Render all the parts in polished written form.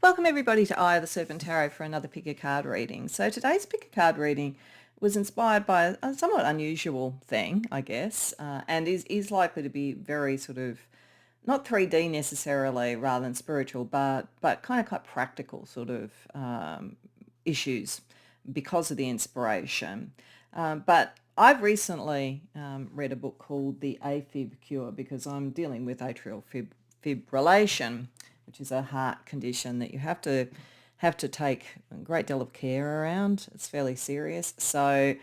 Welcome everybody to Eye of the Serpent Tarot for another pick a card reading. So today's pick a card reading was inspired by a somewhat unusual thing, I guess, and is likely to be very sort of not 3D necessarily rather than spiritual, but kind of quite practical sort of issues because of the inspiration. But I've recently read a book called The AFib Cure because I'm dealing with atrial fibrillation, which is a heart condition that you have to take a great deal of care around. It's fairly serious. So,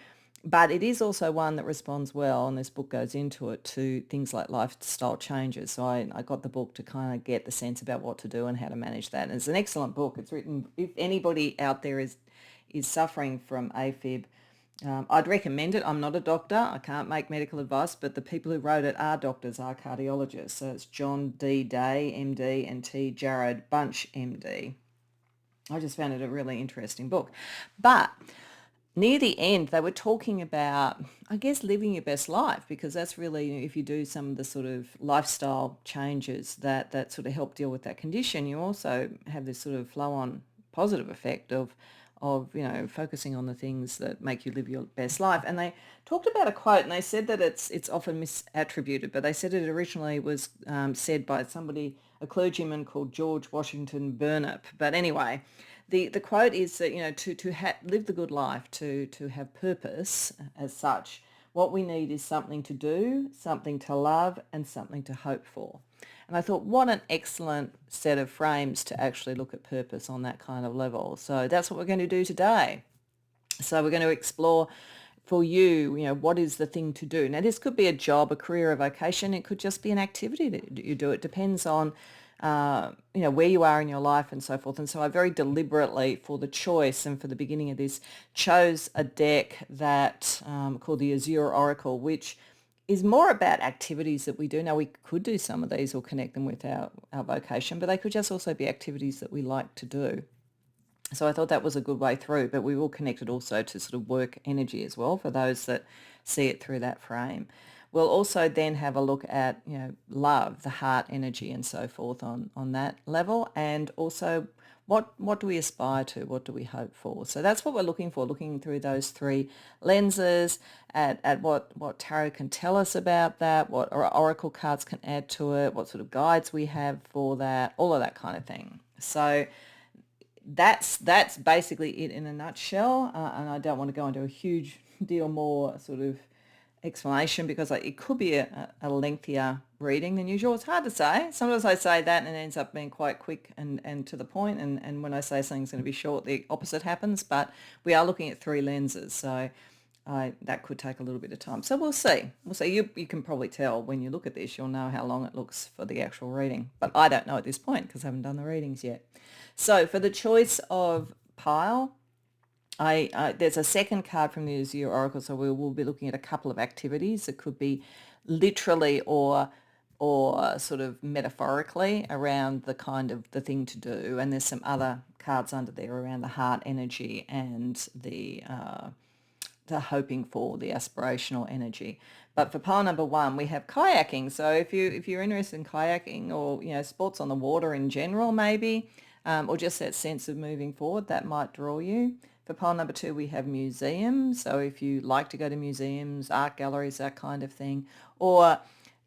but it is also one that responds well, and this book goes into it, to things like lifestyle changes. So I got the book to kind of get the sense about what to do and how to manage that. And it's an excellent book. It's written, if anybody out there is suffering from AFib, I'd recommend it. I'm not a doctor. I can't make medical advice, but the people who wrote it are doctors, are cardiologists. So it's John D. Day, MD, and T. Jared Bunch, MD. I just found it a really interesting book. But near the end, they were talking about, I guess, living your best life, because that's really, if you do some of the sort of lifestyle changes that sort of help deal with that condition, you also have this sort of flow-on positive effect of focusing on the things that make you live your best life. And they talked about a quote, and they said that it's often misattributed, but they said it originally was said by somebody, a clergyman called George Washington Burnup. But anyway, the quote is that, live the good life, to have purpose as such, what we need is something to do, something to love, and something to hope for. And I thought, what an excellent set of frames to actually look at purpose on that kind of level. So that's what we're going to do today. So we're going to explore for you, what is the thing to do? Now, this could be a job, a career, a vocation. It could just be an activity that you do. It depends on, where you are in your life and so forth. And so I very deliberately, for the choice and for the beginning of this, chose a deck that called the Azure Oracle, which is more about activities that we do. Now, we could do some of these or connect them with our vocation, but they could just also be activities that we like to do. So I thought that was a good way through, but we will connect it also to sort of work energy as well for those that see it through that frame. We'll also then have a look at, love, the heart energy and so forth on that level, and also what do we aspire to? What do we hope for? So that's what we're looking for, looking through those three lenses at what tarot can tell us about that, what oracle cards can add to it, what sort of guides we have for that, all of that kind of thing. So that's basically it in a nutshell, and I don't want to go into a huge deal more sort of explanation because it could be a lengthier reading than usual. It's hard to say. Sometimes I say that and it ends up being quite quick and to the point, and when I say something's going to be short, the opposite happens. But we are looking at three lenses, so that could take a little bit of time. So we'll see. You can probably tell when you look at this, you'll know how long it looks for the actual reading. But I don't know at this point because I haven't done the readings yet. So for the choice of pile, there's a second card from the Azure Oracle, so we will be looking at a couple of activities that could be literally or sort of metaphorically around the kind of the thing to do. And there's some other cards under there around the heart energy and the hoping for, the aspirational energy. But for pile number one, we have kayaking. So if you're interested in kayaking or sports on the water in general, maybe, or just that sense of moving forward, that might draw you. For pile number two, we have museums. So if you like to go to museums, art galleries, that kind of thing, or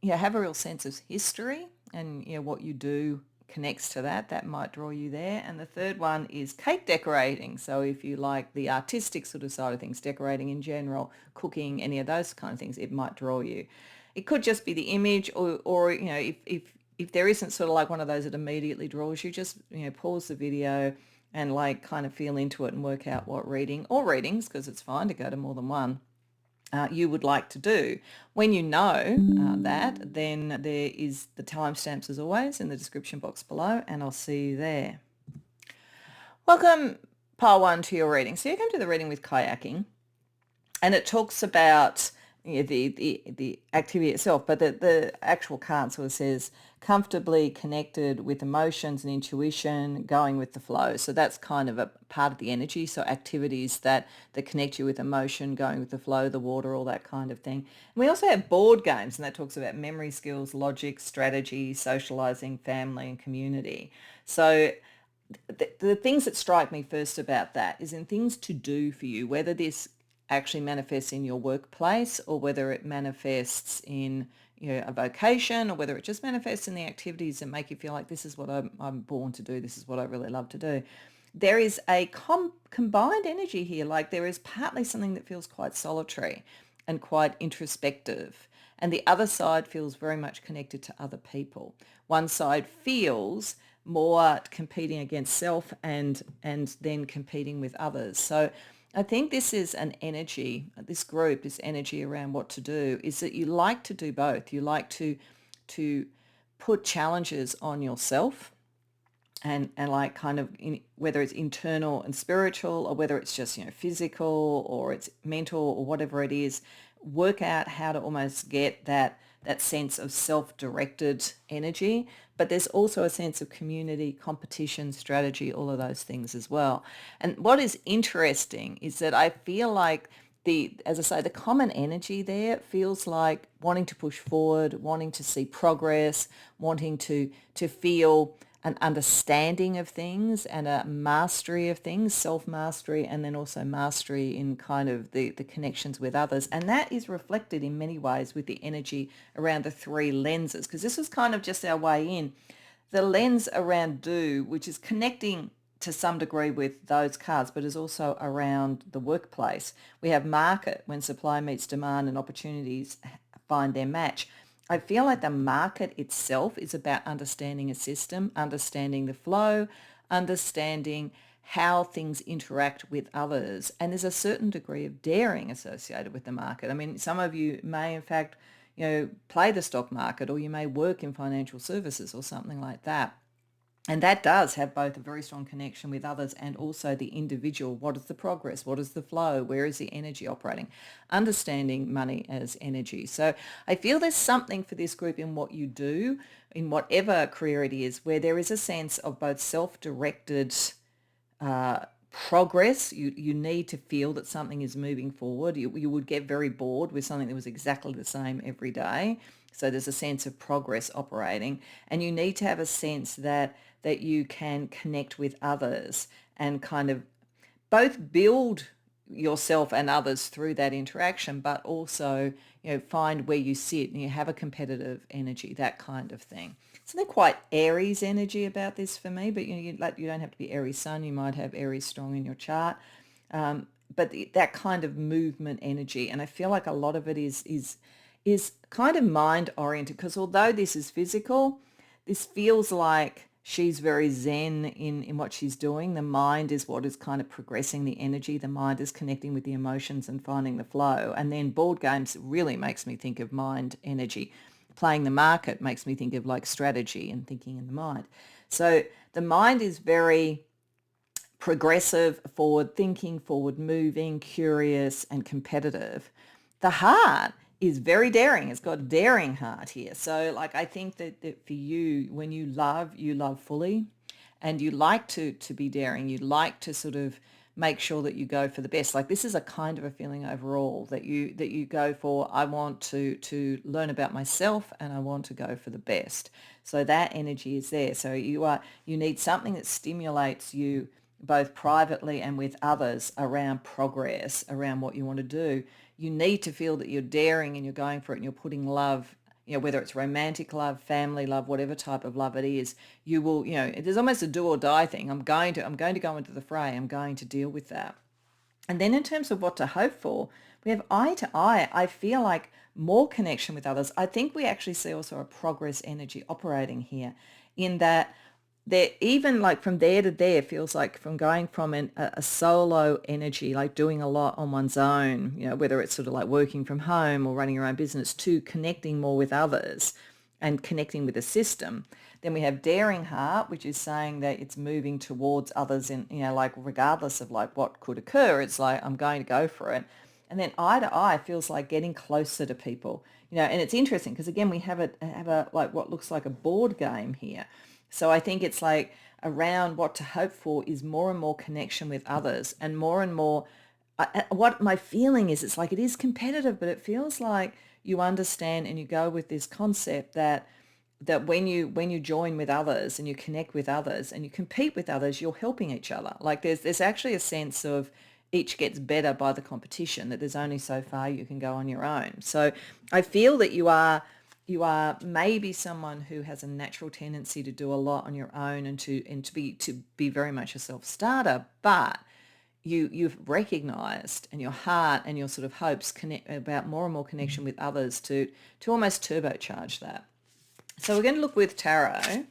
have a real sense of history and what you do connects to that might draw you there. And the third one is cake decorating. So if you like the artistic sort of side of things, decorating in general, cooking, any of those kind of things, it might draw you. It could just be the image, or if there isn't sort of like one of those that immediately draws you, just pause the video and like kind of feel into it and work out what reading or readings, because it's fine to go to more than one, you would like to do. When you know that, then there is the timestamps as always in the description box below, and I'll see you there. Welcome, pile one, to your reading. So you come to the reading with kayaking, and it talks about the activity itself, but the actual card sort of says comfortably connected with emotions and intuition, going with the flow. So that's kind of a part of the energy. So activities that connect you with emotion, going with the flow, the water, all that kind of thing. And we also have board games, and that talks about memory skills, logic, strategy, socializing, family and community. So the things that strike me first about that is in things to do for you, whether this actually manifests in your workplace or whether it manifests in a vocation or whether it just manifests in the activities that make you feel like this is what I'm born to do, this is what I really love to do. There is a combined energy here, like there is partly something that feels quite solitary and quite introspective, and the other side feels very much connected to other people. One side feels more competing against self and then competing with others. So I think this is an energy, this group, this energy around what to do, is that you like to do both. You like to put challenges on yourself and like kind of whether it's internal and spiritual or whether it's just physical or it's mental or whatever it is, work out how to almost get that sense of self-directed energy. But there's also a sense of community, competition, strategy, all of those things as well. And what is interesting is that I feel like as I say, the common energy there feels like wanting to push forward, wanting to see progress, wanting to feel an understanding of things and a mastery of things, self-mastery, and then also mastery in kind of the connections with others. And that is reflected in many ways with the energy around the three lenses, because this was kind of just our way in. The lens around do, which is connecting to some degree with those cards, but is also around the workplace. We have market, when supply meets demand and opportunities find their match. I feel like the market itself is about understanding a system, understanding the flow, understanding how things interact with others. And there's a certain degree of daring associated with the market. I mean, some of you may, in fact, play the stock market, or you may work in financial services or something like that. And that does have both a very strong connection with others and also the individual. What is the progress? What is the flow? Where is the energy operating? Understanding money as energy. So I feel there's something for this group in what you do, in whatever career it is, where there is a sense of both self-directed progress. You need to feel that something is moving forward. You would get very bored with something that was exactly the same every day. So there's a sense of progress operating, and you need to have a sense that you can connect with others and kind of both build yourself and others through that interaction, but also find where you sit and you have a competitive energy, that kind of thing. Something quite Aries energy about this for me, but you don't have to be Aries Sun. You might have Aries strong in your chart, but that kind of movement energy, and I feel like a lot of it is kind of mind oriented, because although this is physical, this feels like she's very zen in what she's doing. The mind is what is kind of progressing the energy. The mind is connecting with the emotions and finding the flow. And then board games really makes me think of mind energy. Playing the market makes me think of like strategy and thinking in the mind. So the mind is very progressive, forward thinking, forward moving, curious and competitive. The heart is very daring. It's got a daring heart here. So like I think that for you, when you love fully, and you like to be daring, you like to sort of make sure that you go for the best. Like this is a kind of a feeling overall that you go for, I want to learn about myself and I want to go for the best. So that energy is there. So you need something that stimulates you both privately and with others around progress, around what you want to do. You need to feel that you're daring and you're going for it and you're putting love, whether it's romantic love, family love, whatever type of love it is, you will, there's almost a do or die thing. I'm going to go into the fray. I'm going to deal with that. And then in terms of what to hope for, we have eye to eye. I feel like more connection with others. I think we actually see also a progress energy operating here, in that there, even like from there to there, feels like from going from a solo energy, like doing a lot on one's own, whether it's sort of like working from home or running your own business, to connecting more with others and connecting with the system. Then we have daring heart, which is saying that it's moving towards others in, like regardless of like what could occur, it's like, I'm going to go for it. And then eye to eye feels like getting closer to people, and it's interesting because again, we have a like what looks like a board game here. So I think it's like around what to hope for is more and more connection with others, and more, what my feeling is, it's like it is competitive, but it feels like you understand and you go with this concept that that when you join with others and you connect with others and you compete with others, you're helping each other. Like there's actually a sense of each gets better by the competition, that there's only so far you can go on your own. So I feel that you are maybe someone who has a natural tendency to do a lot on your own and to be very much a self-starter, but you've recognized, and your heart and your sort of hopes connect about more and more connection with others to almost turbocharge that. So we're going to look with tarot.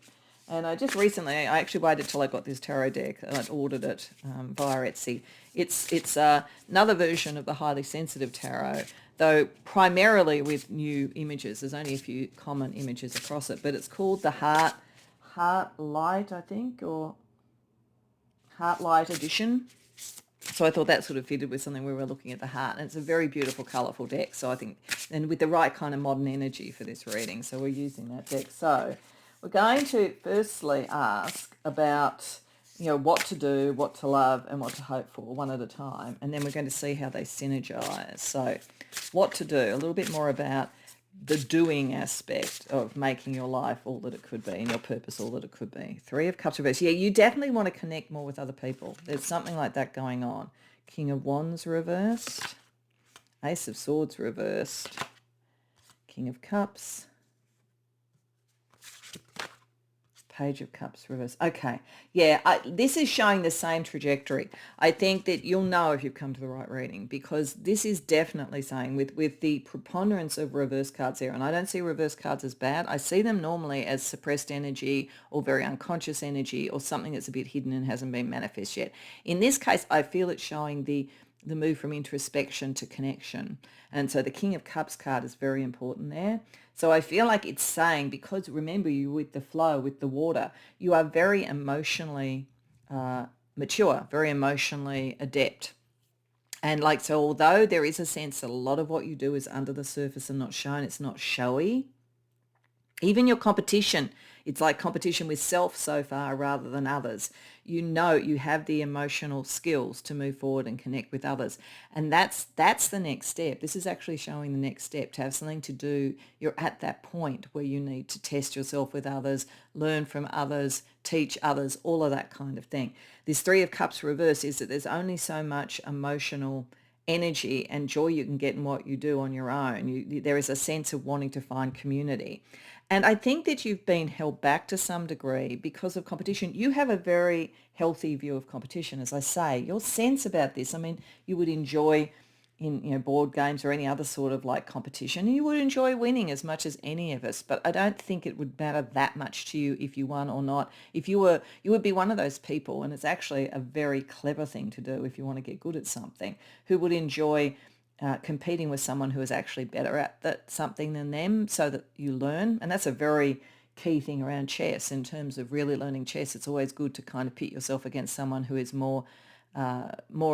And I actually waited till I got this tarot deck and I'd ordered it via Etsy. It's another version of the highly sensitive tarot, though primarily with new images. There's only a few common images across it, but it's called the Heart Light, I think, or Heart Light Edition. So I thought that sort of fitted with something where we're looking at the heart. And it's a very beautiful, colourful deck. So I think, and with the right kind of modern energy for this reading. So we're using that deck. So we're going to firstly ask about, what to do, what to love, and what to hope for, one at a time. And then we're going to see how they synergize. So what to do, a little bit more about the doing aspect of making your life all that it could be and your purpose all that it could be. Three of Cups reversed. Yeah, you definitely want to connect more with other people. There's something like that going on. King of Wands reversed. Ace of Swords reversed. King of Cups. Page of Cups reversed. Okay. Yeah, this is showing the same trajectory. I think that you'll know if you've come to the right reading, because this is definitely saying with the preponderance of reverse cards there, and I don't see reverse cards as bad. I see them normally as suppressed energy or very unconscious energy or something that's a bit hidden and hasn't been manifest yet. In this case, I feel it's showing the move from introspection to connection. And so the King of Cups card is very important there. So I feel like it's saying, because remember, you with the flow, with the water, you are very emotionally mature, very emotionally adept. And so although there is a sense that a lot of what you do is under the surface and not shown, it's not showy. Even your competition, it's like competition with self so far rather than others. You have the emotional skills to move forward and connect with others. And that's the next step. This is actually showing the next step, to have something to do. You're at that point where you need to test yourself with others, learn from others, teach others, all of that kind of thing. This Three of Cups reverse is that there's only so much emotional energy and joy you can get in what you do on your own. There is a sense of wanting to find community. And I think that you've been held back to some degree because of competition. You have a very healthy view of competition, as I say. Your sense about this, I mean, you would enjoy in board games or any other sort of competition, you would enjoy winning as much as any of us. But I don't think it would matter that much to you if you won or not. If you would be one of those people, and it's actually a very clever thing to do if you want to get good at something, who would enjoy competing with someone who is actually better at something than them, so that you learn. And that's a very key thing around chess. In terms of really learning chess, it's always good to kind of pit yourself against someone who is more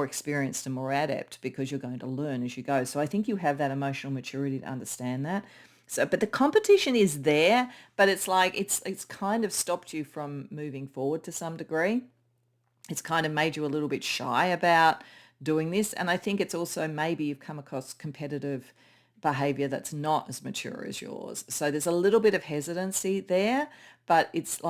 experienced and more adept, because you're going to learn as you go. So I think you have that emotional maturity to understand that. So, but the competition is there, but it's it's kind of stopped you from moving forward to some degree. It's kind of made you a little bit shy about doing this. And I think it's also maybe you've come across competitive behavior that's not as mature as yours. So there's a little bit of hesitancy there, but it's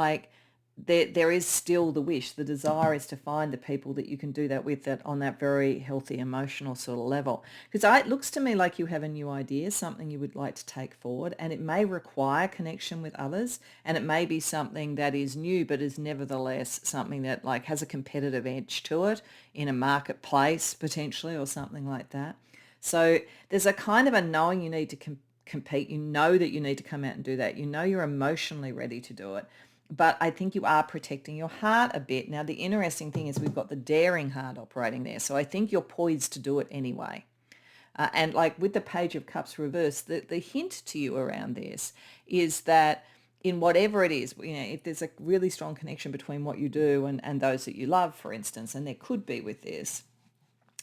there is still the wish, the desire is to find the people that you can do that with, that on that very healthy emotional sort of level. Because it looks to me like you have a new idea, something you would like to take forward, and it may require connection with others, and it may be something that is new but is nevertheless something that has a competitive edge to it in a marketplace potentially, or something like that. So there's a kind of a knowing you need to compete. You know that you need to come out and do that. You know you're emotionally ready to do it. But I think you are protecting your heart a bit. Now, the interesting thing is we've got the daring heart operating there. So I think you're poised to do it anyway. And with the Page of Cups reversed, the hint to you around this is that in whatever it is, if there's a really strong connection between what you do and those that you love, for instance, and there could be with this,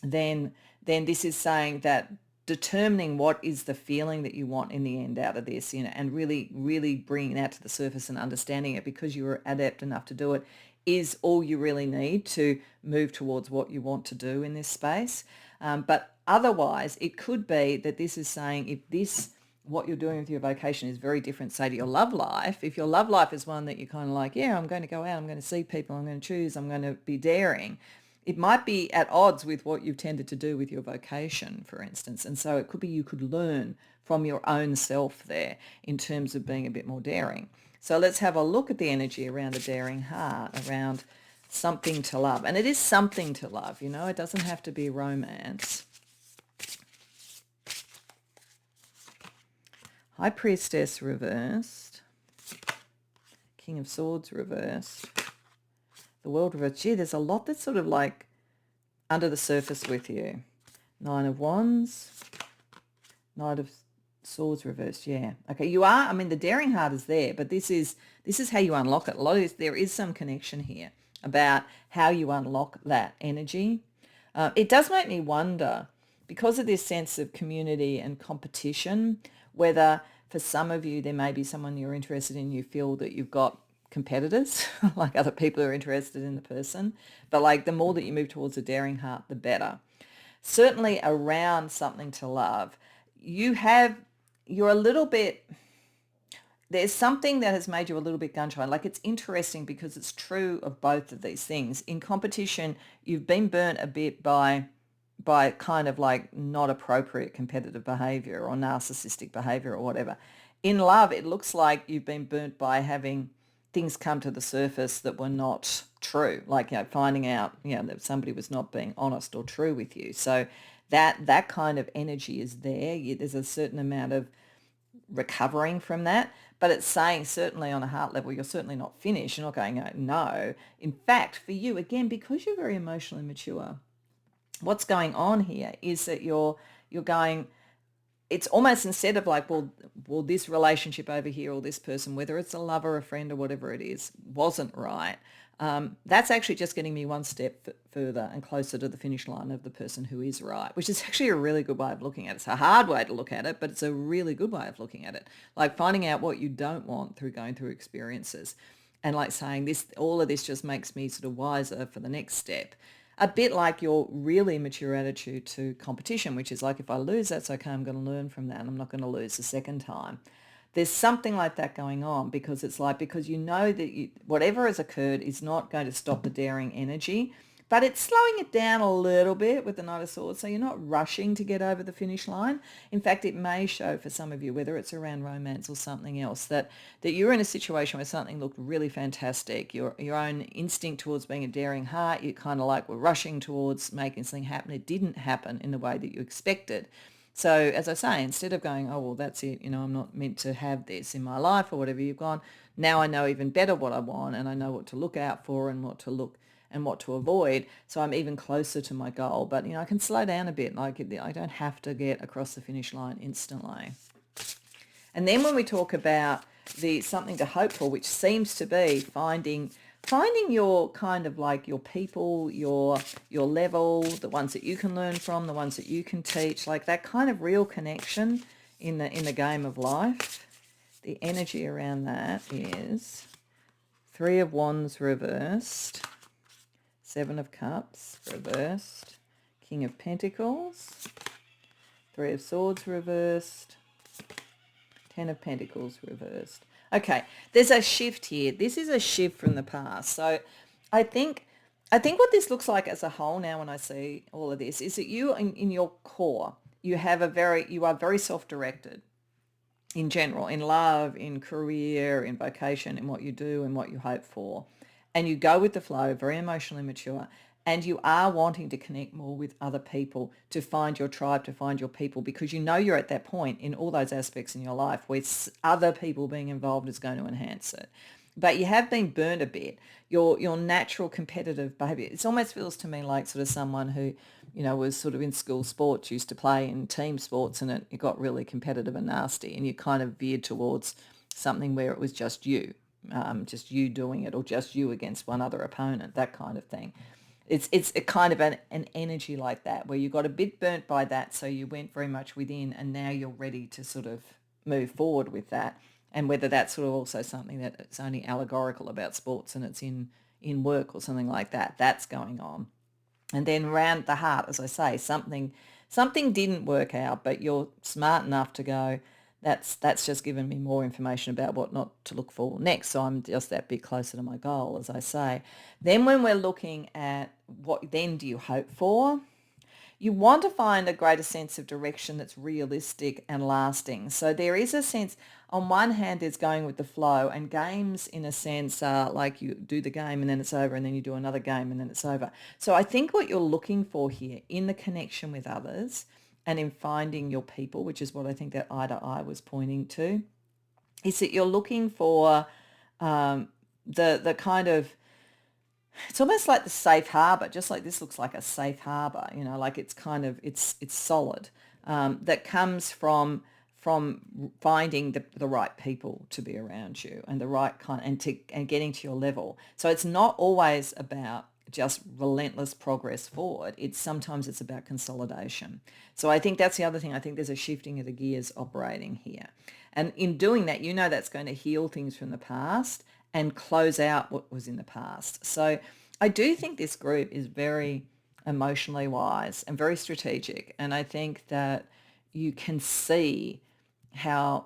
then this is saying that determining what is the feeling that you want in the end out of this, and really, really bringing that to the surface and understanding it, because you are adept enough to do it, is all you really need to move towards what you want to do in this space. But otherwise, it could be that this is saying, if this what you're doing with your vocation is very different, say, to your love life. If your love life is one that you're kind of like, yeah, I'm going to go out, I'm going to see people, I'm going to choose, I'm going to be daring, it might be at odds with what you've tended to do with your vocation, for instance. And so it could be you could learn from your own self there in terms of being a bit more daring. So let's have a look at the energy around a daring heart, around something to love. And it is something to love, it doesn't have to be romance. High Priestess reversed. King of Swords reversed. The World reversed. Gee, there's a lot that's sort of like under the surface with you. Nine of Wands. Knight of Swords reversed. Yeah. Okay, you are, the daring heart is there, but this is how you unlock it. A lot of this, there is some connection here about how you unlock that energy. It does make me wonder, because of this sense of community and competition, whether for some of you there may be someone you're interested in, you feel that you've got competitors, like other people are interested in the person, but like the more that you move towards a daring heart, the better. Certainly around something to love, you're a little bit, there's something that has made you a little bit gun-shy. Like, it's interesting because it's true of both of these things. In competition, you've been burnt a bit by kind of like not appropriate competitive behavior or narcissistic behavior or whatever. In love, it looks like you've been burnt by having things come to the surface that were not true, like, finding out, that somebody was not being honest or true with you. So that kind of energy is there. There's a certain amount of recovering from that, but it's saying certainly on a heart level, you're certainly not finished. You're not going, no. In fact, for you, again, because you're very emotionally mature, what's going on here is that you're going, it's almost, instead of like, well, this relationship over here or this person, whether it's a lover, a friend or whatever it is, wasn't right. That's actually just getting me one step further and closer to the finish line of the person who is right, which is actually a really good way of looking at it. It's a hard way to look at it, but it's a really good way of looking at it. Like finding out what you don't want through going through experiences, and like saying this, all of this just makes me sort of wiser for the next step. A bit like your really mature attitude to competition, which is like, if I lose, that's okay. I'm going to learn from that and I'm not going to lose the second time. There's something like that going on, because it's like, because you know that whatever has occurred is not going to stop the daring energy, but it's slowing it down a little bit with the Knight of Swords. So you're not rushing to get over the finish line. In fact, it may show for some of you, whether it's around romance or something else, that you're in a situation where something looked really fantastic. Your own instinct towards being a daring heart, you kind of like were rushing towards making something happen. It didn't happen in the way that you expected. So as I say, instead of going, oh, well, that's it, I'm not meant to have this in my life or whatever, you've gone, now I know even better what I want, and I know what to look out for and what to avoid. So I'm even closer to my goal. But, I can slow down a bit. Like, I don't have to get across the finish line instantly. And then when we talk about the something to hope for, which seems to be finding your kind of like your people, your level, the ones that you can learn from, the ones that you can teach, like that kind of real connection in the game of life. The energy around that is Three of Wands reversed, Seven of Cups reversed, King of Pentacles, Three of Swords reversed, Ten of Pentacles reversed. Okay, there's a shift here. This is a shift from the past. So I think what this looks like as a whole now, when I see all of this, is that you in your core, you are very self-directed in general, in love, in career, in vocation, in what you do and what you hope for. And you go with the flow, very emotionally mature, and you are wanting to connect more with other people, to find your tribe, to find your people, because you're at that point in all those aspects in your life where other people being involved is going to enhance it. But you have been burned a bit. Your natural competitive behavior, it almost feels to me like sort of someone who, was sort of in school sports, used to play in team sports, and it got really competitive and nasty, and you kind of veered towards something where it was just you doing it, or just you against one other opponent, that kind of thing. It's a kind of an energy like that, where you got a bit burnt by that, so you went very much within, and now you're ready to sort of move forward with that. And whether that's sort of also something that it's only allegorical about sports and it's in work or something like that, that's going on. And then around the heart, as I say, something didn't work out, but you're smart enough to go, that's just given me more information about what not to look for next. So I'm just that bit closer to my goal, as I say. Then when we're looking at what then do you hope for, you want to find a greater sense of direction that's realistic and lasting. So there is a sense, on one hand, there's going with the flow, and games in a sense are like you do the game and then it's over, and then you do another game and then it's over. So I think what you're looking for here in the connection with others and in finding your people, which is what I think that eye to eye was pointing to, is that you're looking for the kind of, it's almost like the safe harbor, just like this looks like a safe harbor, like it's kind of, it's solid, that comes from finding the right people to be around you and the right kind, and getting to your level. So it's not always about just relentless progress forward. Sometimes it's about consolidation. So I think that's the other thing. I think there's a shifting of the gears operating here. And in doing that, that's going to heal things from the past and close out what was in the past. So I do think this group is very emotionally wise and very strategic. And I think that you can see how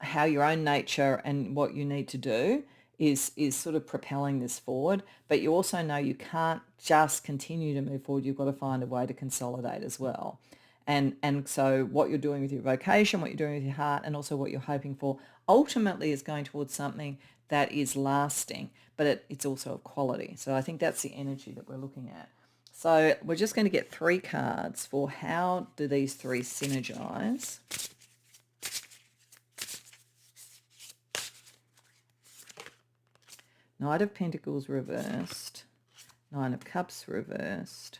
your own nature and what you need to do is sort of propelling this forward. But you also know you can't just continue to move forward. You've got to find a way to consolidate as well. And so what you're doing with your vocation, what you're doing with your heart, and also what you're hoping for, ultimately is going towards something that is lasting, but it's also of quality. So I think that's the energy that we're looking at. So we're just going to get 3 cards for how do these 3 synergize. Knight of Pentacles reversed, 9 of Cups reversed,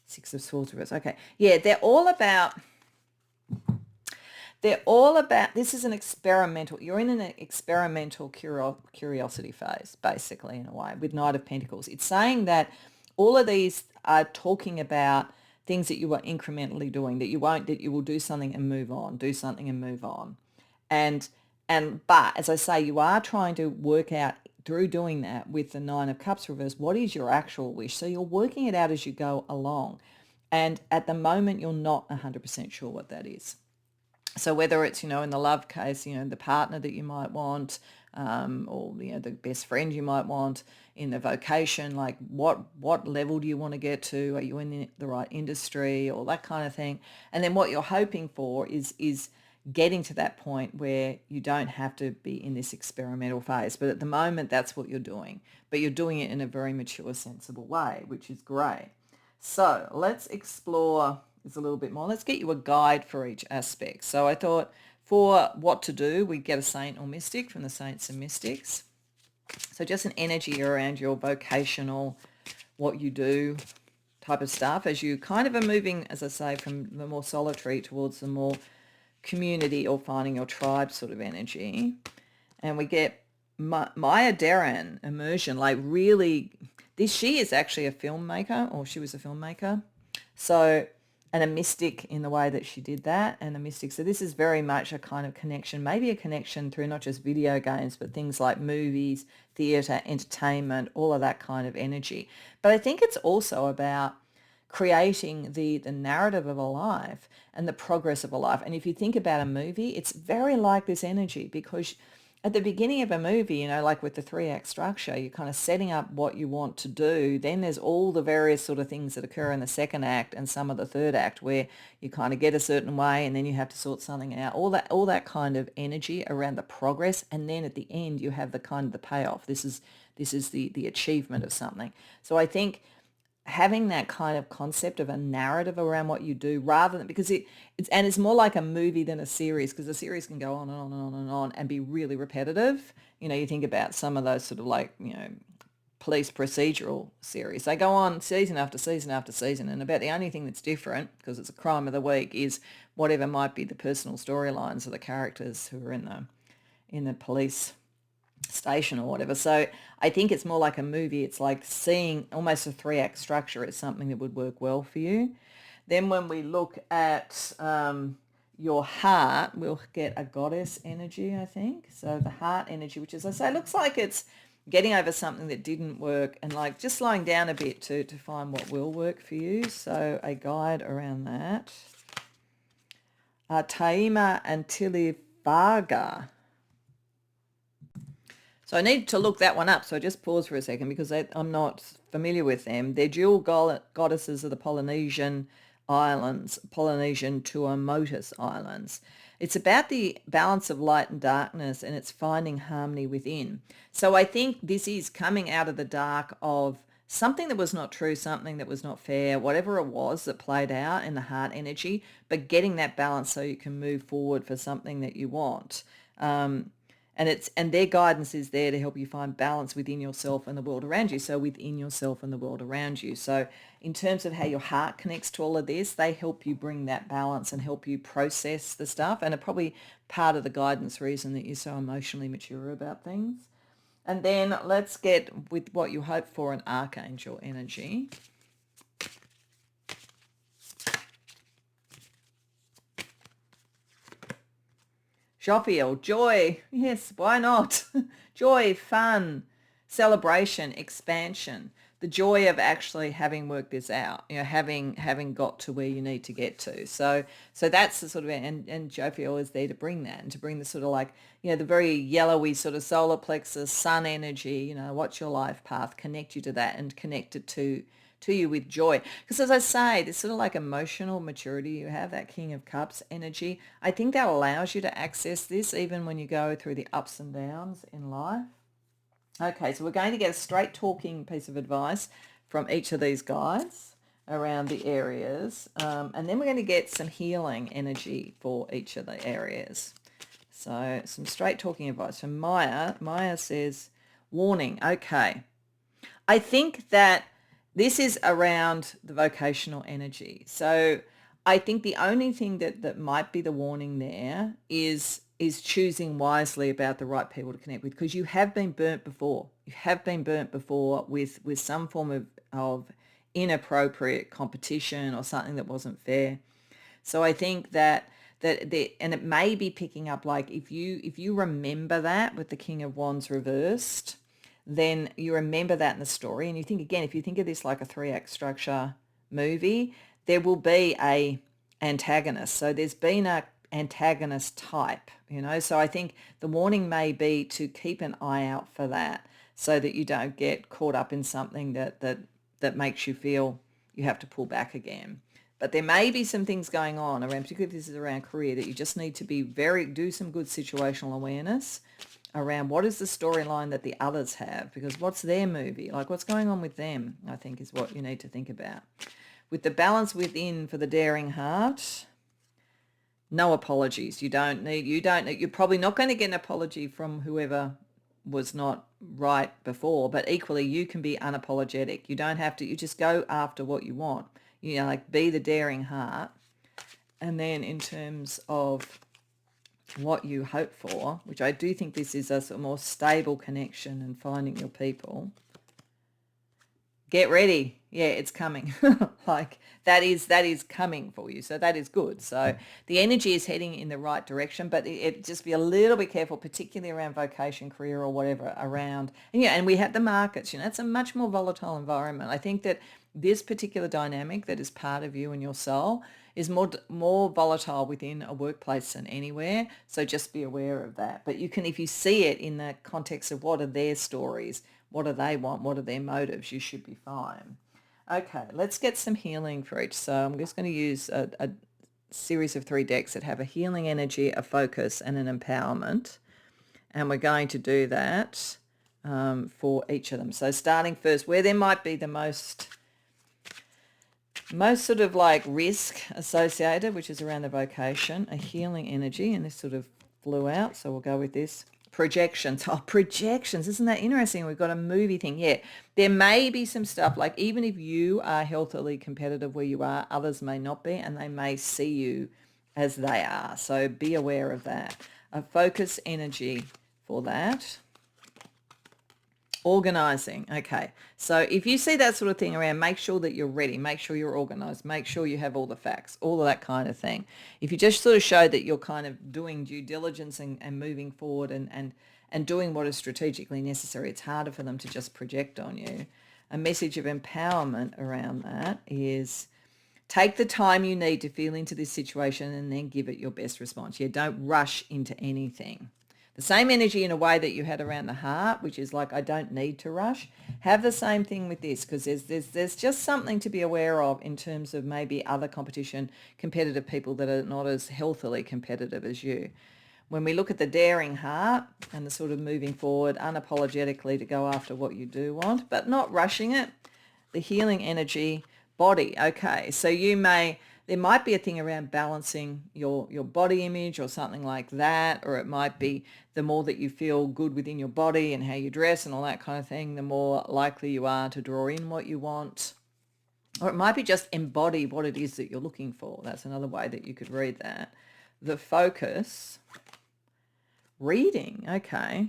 6 of Swords reversed. Okay, yeah, they're all about, this is an experimental, you're in an experimental curiosity phase, basically, in a way, with Knight of Pentacles. It's saying that all of these are talking about things that you are incrementally doing, that you will do something and move on, do something and move on. But as I say, you are trying to work out through doing that with the 9 of Cups reversed, what is your actual wish? So you're working it out as you go along. And at the moment, you're not 100% sure what that is. So whether it's, in the love case, the partner that you might want, or, the best friend you might want, in the vocation, like what level do you want to get to? Are you in the right industry, or that kind of thing? And then what you're hoping for is getting to that point where you don't have to be in this experimental phase. But at the moment, that's what you're doing. But you're doing it in a very mature, sensible way, which is great. So let's explore this a little bit more. Let's get you a guide for each aspect. So I thought for what to do, we get a saint or mystic from the Saints and Mystics. So just an energy around your vocational, what you do type of stuff as you kind of are moving, as I say, from the more solitary towards the more community or finding your tribe sort of energy. And we get Maya Deren, immersion, like really, she is actually a filmmaker, or she was a filmmaker. So, and a mystic in the way that she did that, and a mystic. So this is very much a kind of connection, maybe a connection through not just video games, but things like movies, theatre, entertainment, all of that kind of energy. But I think it's also about creating the narrative of a life and the progress of a life. And if you think about a movie, it's very like this energy, because at the beginning of a movie, like with the 3-act structure, you're kind of setting up what you want to do. Then there's all the various sort of things that occur in the 2nd act and some of the 3rd act where you kind of get a certain way and then you have to sort something out. All that kind of energy around the progress, and then at the end you have the kind of the payoff. This is the achievement of something. So I think having that kind of concept of a narrative around what you do, rather than, because it's more like a movie than a series, because a series can go on and on and on and on and be really repetitive. You think about some of those sort of like, police procedural series. They go on season after season after season, and about the only thing that's different, because it's a crime of the week, is whatever might be the personal storylines of the characters who are in the police station or whatever. So I think it's more like a movie. It's like seeing almost a 3-act structure is something that would work well for you. Then when we look at your heart, we'll get a goddess energy, I think. So the heart energy, which, as I say, looks like it's getting over something that didn't work and like just slowing down a bit to find what will work for you. So a guide around that. Taima and Tilivaga. So I need to look that one up. So I just pause for a second because I'm not familiar with them. They're dual goddesses of the Polynesian islands, Polynesian Tuamotus Islands. It's about the balance of light and darkness, and it's finding harmony within. So I think this is coming out of the dark of something that was not true, something that was not fair, whatever it was that played out in the heart energy, but getting that balance so you can move forward for something that you want. And their guidance is there to help you find balance within yourself and the world around you. So within yourself and the world around you. So in terms of how your heart connects to all of this, they help you bring that balance and help you process the stuff. And are probably part of the guidance reason that you're so emotionally mature about things. And then let's get with what you hope for, an archangel energy. Jophiel, joy. Yes, why not? Joy, fun, celebration, expansion. The joy of actually having worked this out, having got to where you need to get to. So that's the sort of, and Jophiel is there to bring that and to bring the sort of like, the very yellowy sort of solar plexus, sun energy, what's your life path, connect you to that and connect it to you with joy. Because as I say, this sort of like emotional maturity you have, that King of Cups energy, I think that allows you to access this even when you go through the ups and downs in life. Okay, so we're going to get a straight talking piece of advice from each of these guides around the areas. And then we're going to get some healing energy for each of the areas. So some straight talking advice from Maya. Maya says, warning. Okay. I think that this is around the vocational energy. So I think the only thing that might be the warning there is choosing wisely about the right people to connect with, because you have been burnt before. You have been burnt before with some form of inappropriate competition or something that wasn't fair. So I think that and it may be picking up, like if you remember that with the King of Wands reversed, then you remember that in the story. And you think, again, if you think of this like a 3-act structure movie, there will be a antagonist. So there's been a antagonist type, So I think the warning may be to keep an eye out for that so that you don't get caught up in something that makes you feel you have to pull back again. But there may be some things going on around, particularly if this is around career, that you just need to do some good situational awareness around what is the storyline that the others have, because what's their movie, like what's going on with them, I think is what you need to think about. With the balance within for the daring heart, no apologies. You're probably not going to get an apology from whoever was not right before, but equally you can be unapologetic. You don't have to, you just go after what you want, like be the daring heart. And then in terms of what you hope for, which I do think this is a more stable connection and finding your people. Get ready. Yeah, it's coming. Like that is coming for you. So that is good. So the energy is heading in the right direction, but it just be a little bit careful, particularly around vocation, career or whatever around. And we have the markets, it's a much more volatile environment. I think that this particular dynamic that is part of you and your soul is more volatile within a workplace than anywhere. So just be aware of that. But you can, if you see it in the context of what are their stories, what do they want, what are their motives, you should be fine. Okay, let's get some healing for each. So I'm just going to use a series of 3 decks that have a healing energy, a focus, and an empowerment. And we're going to do that for each of them. So starting first, where there might be the most sort of like risk associated, which is around the vocation, a healing energy, and this sort of flew out, so we'll go with this. Projections. Oh, projections. Isn't that interesting? We've got a movie thing. Yeah, there may be some stuff, like even if you are healthily competitive where you are, others may not be, and they may see you as they are. So be aware of that. A focus energy for that. Organizing. Okay. So if you see that sort of thing around, make sure that you're ready. Make sure you're organized. Make sure you have all the facts, all of that kind of thing. If you just sort of show that you're kind of doing due diligence and moving forward and doing what is strategically necessary, it's harder for them to just project on you. A message of empowerment around that is Take the time you need to feel into this situation and then give it your best response. Yeah, don't rush into anything. The same energy in a way that you had around the heart, which is like, I don't need to rush. Have the same thing with this, because there's just something to be aware of in terms of maybe other competitive people that are not as healthily competitive as you. When we look at the daring heart and the sort of moving forward unapologetically to go after what you do want, but not rushing it, the healing energy, body. Okay, so there might be a thing around balancing your body image or something like that, or it might be the more that you feel good within your body and how you dress and all that kind of thing, the more likely you are to draw in what you want. Or it might be just embody what it is that you're looking for. That's another way that you could read that. The focus, reading. Okay,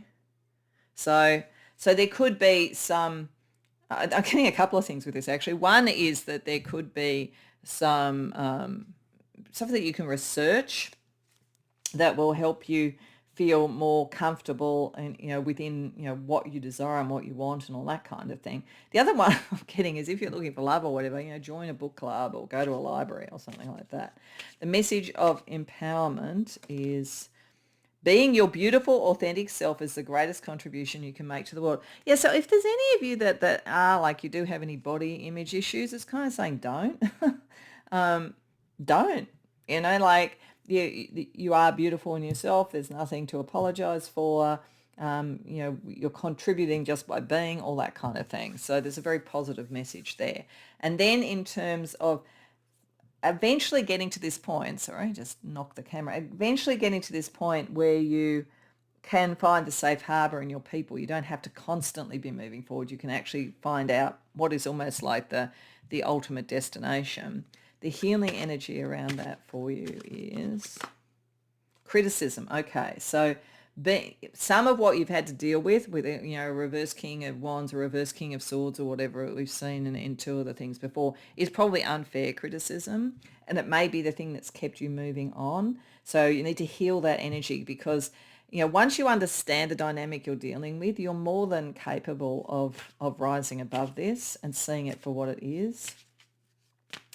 so there could be some, I'm getting a couple of things with this actually. One is that there could be some stuff that you can research that will help you feel more comfortable and, within, what you desire and what you want and all that kind of thing. The other one I'm getting is, if you're looking for love or whatever, join a book club or go to a library or something like that. The message of empowerment is, being your beautiful, authentic self is the greatest contribution you can make to the world. Yeah, so if there's any of you that are like, you do have any body image issues, it's kind of saying don't. Don't. Like, you are beautiful in yourself. There's nothing to apologize for. You're contributing just by being, all that kind of thing. So there's a very positive message there. And then in terms of eventually getting to this point, sorry, just knock the camera, eventually getting to this point where you can find the safe harbor in your people. You don't have to constantly be moving forward. You can actually find out what is almost like the ultimate destination. The healing energy around that for you is criticism. Okay, so some of what you've had to deal with a reverse king of wands or reverse king of swords or whatever we've seen in two of the things before is probably unfair criticism, and it may be the thing that's kept you moving on. So you need to heal that energy, because once you understand the dynamic you're dealing with, you're more than capable of rising above this and seeing it for what it is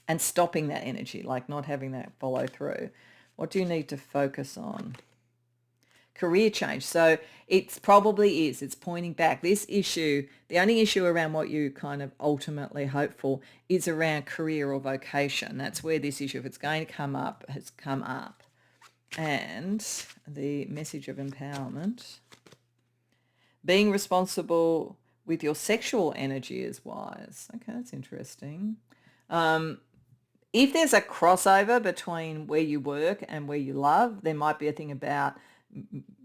and stopping that energy, like not having that follow through. What do you need to focus on? Career change. So it's pointing back. This issue, the only issue around what you kind of ultimately hope for is around career or vocation. That's where this issue, if it's going to come up, has come up. And the message of empowerment, being responsible with your sexual energy is wise. Okay, that's interesting. If there's a crossover between where you work and where you love, there might be a thing about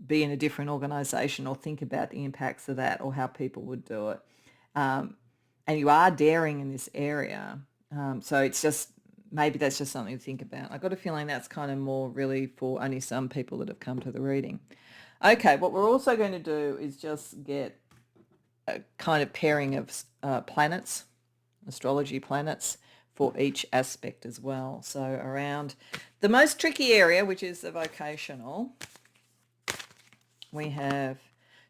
be in a different organisation or think about the impacts of that or how people would do it. And you are daring in this area. So it's just, maybe that's just something to think about. I've got a feeling that's kind of more really for only some people that have come to the reading. Okay, what we're also going to do is just get a kind of pairing of planets, astrology planets, for each aspect as well. So around the most tricky area, which is the vocational, we have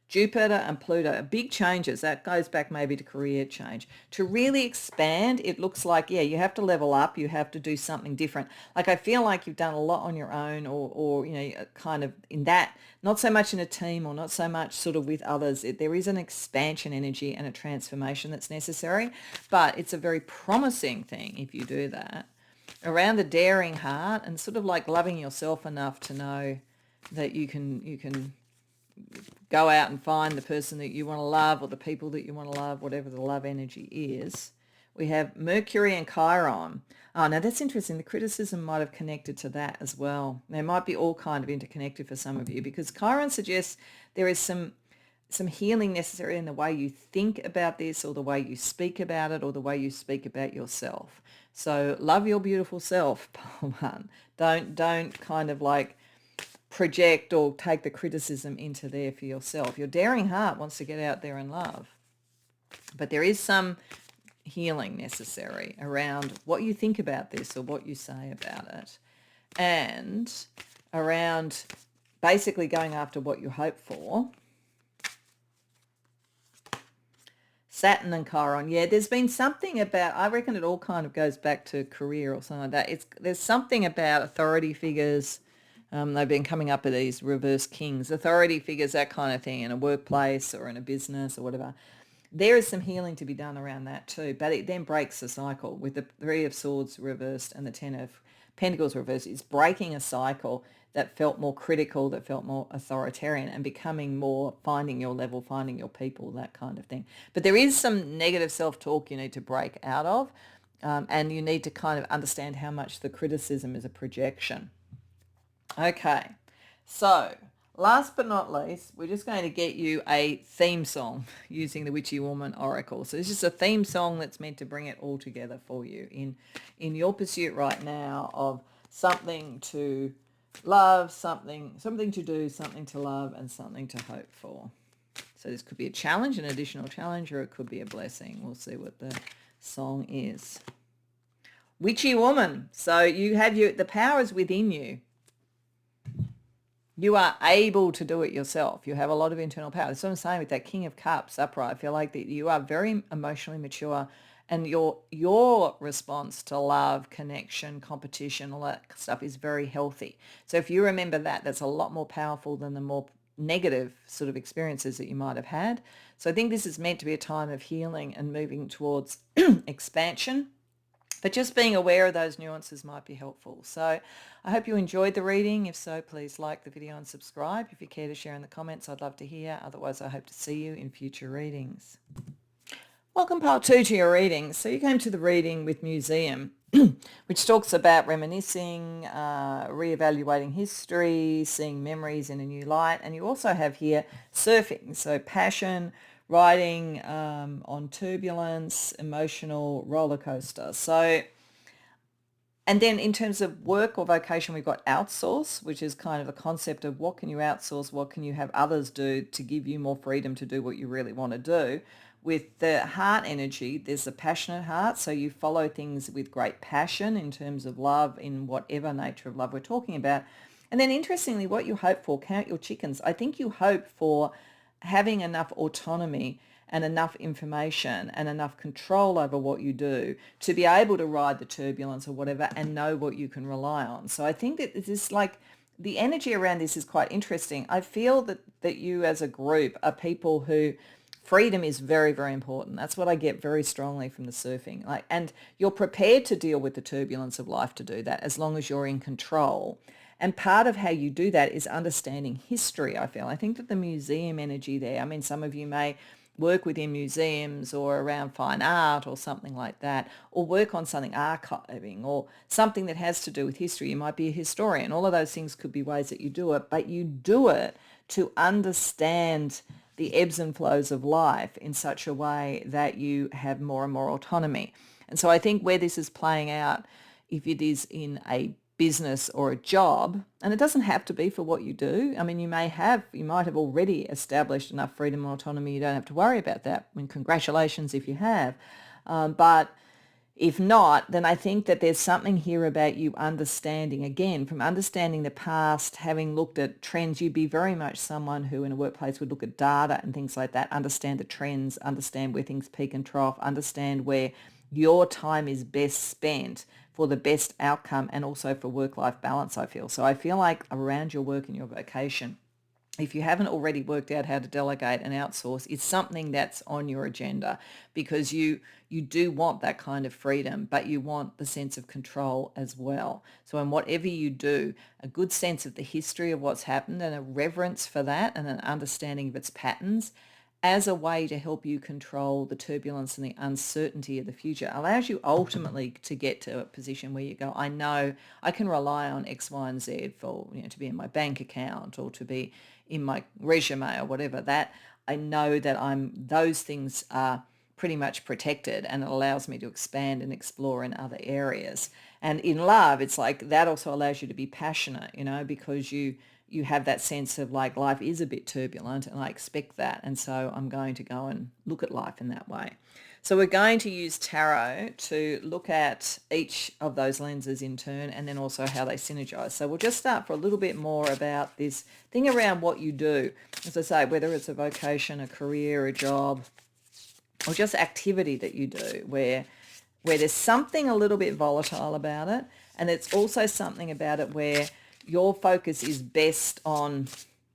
Jupiter and Pluto, big changes. That goes back maybe to career change. To really expand, it looks like, you have to level up. You have to do something different. Like, I feel like you've done a lot on your own or kind of in that, not so much in a team or not so much sort of with others. There is an expansion energy and a transformation that's necessary, but it's a very promising thing if you do that. Around the daring heart and sort of like loving yourself enough to know that you can go out and find the person that you want to love or the people that you want to love, whatever the love energy is. We have Mercury and Chiron. Oh, now that's interesting. The criticism might have connected to that as well. They might be all kind of interconnected for some of you, because Chiron suggests there is some healing necessary in the way you think about this or the way you speak about it or the way you speak about yourself. So love your beautiful self, Pole One. Don't kind of like project or take the criticism into there for yourself. Your daring heart wants to get out there and love. But there is some healing necessary around what you think about this or what you say about it. And around basically going after what you hope for. Saturn and Chiron. Yeah, there's been something about, I reckon it all kind of goes back to career or something like that. There's something about authority figures. They've been coming up with these reverse kings, authority figures, that kind of thing, in a workplace or in a business or whatever. There is some healing to be done around that too, but it then breaks the cycle with the Three of Swords reversed and the Ten of Pentacles reversed. It's breaking a cycle that felt more critical, that felt more authoritarian, and becoming more finding your level, finding your people, that kind of thing. But there is some negative self-talk you need to break out of, and you need to kind of understand how much the criticism is a projection. Okay, so last but not least, we're just going to get you a theme song using the Witchy Woman Oracle. So this is a theme song that's meant to bring it all together for you in your pursuit right now of something to love, something to do, something to love, and something to hope for. So this could be a challenge, an additional challenge, or it could be a blessing. We'll see what the song is. Witchy Woman. So you have the power is within you. You are able to do it yourself. You have a lot of internal power. That's what I'm saying with that King of Cups upright. I feel like that you are very emotionally mature, and your response to love, connection, competition, all that stuff is very healthy. So if you remember that, that's a lot more powerful than the more negative sort of experiences that you might have had. So I think this is meant to be a time of healing and moving towards expansion. But just being aware of those nuances might be helpful. So I hope you enjoyed the reading. If so, please like the video and subscribe. If you care to share in the comments, I'd love to hear. Otherwise, I hope to see you in future readings. Welcome part 2 to your reading. So you came to the reading with Museum, which talks about reminiscing, reevaluating history, seeing memories in a new light. And you also have here surfing, so passion, riding on turbulence, emotional roller coaster. So, and then in terms of work or vocation, we've got outsource, which is kind of a concept of what can you outsource, what can you have others do to give you more freedom to do what you really want to do. With the heart energy, there's a passionate heart, so you follow things with great passion in terms of love, in whatever nature of love we're talking about. And then interestingly, what you hope for, count your chickens. I think you hope for having enough autonomy and enough information and enough control over what you do to be able to ride the turbulence or whatever and know what you can rely on. So I think that this, like, the energy around this is quite interesting. I feel that you as a group are people who freedom is very, very important. That's what I get very strongly from the surfing. And you're prepared to deal with the turbulence of life to do that as long as you're in control. And part of how you do that is understanding history, I feel. I think that the museum energy there, I mean, some of you may work within museums or around fine art or something like that, or work on something archiving or something that has to do with history. You might be a historian. All of those things could be ways that you do it, but you do it to understand the ebbs and flows of life in such a way that you have more and more autonomy. And so I think where this is playing out, if it is in a business or a job, and it doesn't have to be for what you do. I mean, you might have already established enough freedom and autonomy. You don't have to worry about that. I mean, congratulations if you have. But if not, then I think that there's something here about you understanding, again, from understanding the past, having looked at trends, you'd be very much someone who in a workplace would look at data and things like that, understand the trends, understand where things peak and trough, understand where your time is best spent for the best outcome and also for work-life balance, I feel. So I feel like around your work and your vocation, if you haven't already worked out how to delegate and outsource, it's something that's on your agenda, because you do want that kind of freedom, but you want the sense of control as well. So in whatever you do, a good sense of the history of what's happened and a reverence for that and an understanding of its patterns as a way to help you control the turbulence and the uncertainty of the future allows you ultimately to get to a position where you go, I know I can rely on X, Y, and Z for, to be in my bank account or to be in my resume or whatever. That I know that those things are pretty much protected, and it allows me to expand and explore in other areas. And in love, it's like that also allows you to be passionate, because you have that sense of like life is a bit turbulent and I expect that. And so I'm going to go and look at life in that way. So we're going to use tarot to look at each of those lenses in turn and then also how they synergize. So we'll just start for a little bit more about this thing around what you do. As I say, whether it's a vocation, a career, a job, or just activity that you do where there's something a little bit volatile about it, and it's also something about it where your focus is best on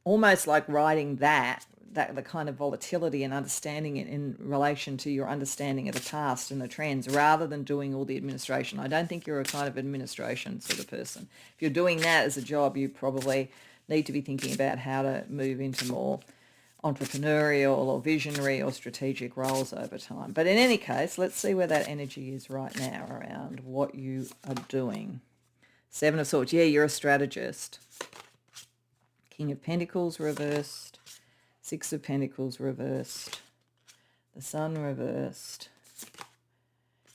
almost like riding that the kind of volatility and understanding it in relation to your understanding of the past and the trends, rather than doing all the administration. I don't think you're a kind of administration sort of person. If you're doing that as a job, you probably need to be thinking about how to move into more entrepreneurial or visionary or strategic roles over time. But in any case, let's see where that energy is right now around what you are doing. Seven of Swords. Yeah, you're a strategist. King of Pentacles reversed. Six of Pentacles reversed. The Sun reversed.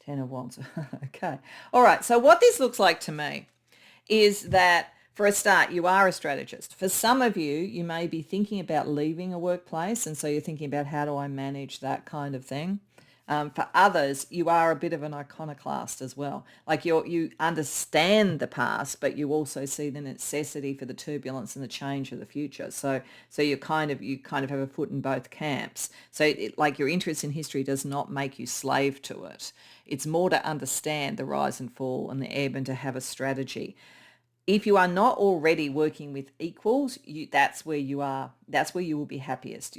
Ten of Wands. Okay. All right. So what this looks like to me is that, for a start, you are a strategist. For some of you, you may be thinking about leaving a workplace, and so you're thinking about how do I manage that kind of thing. For others, you are a bit of an iconoclast as well. Like you understand the past, but you also see the necessity for the turbulence and the change of the future. So you kind of have a foot in both camps. So like your interest in history does not make you slave to it. It's more to understand the rise and fall and the ebb and to have a strategy. If you are not already working with equals, that's where you are. That's where you will be happiest.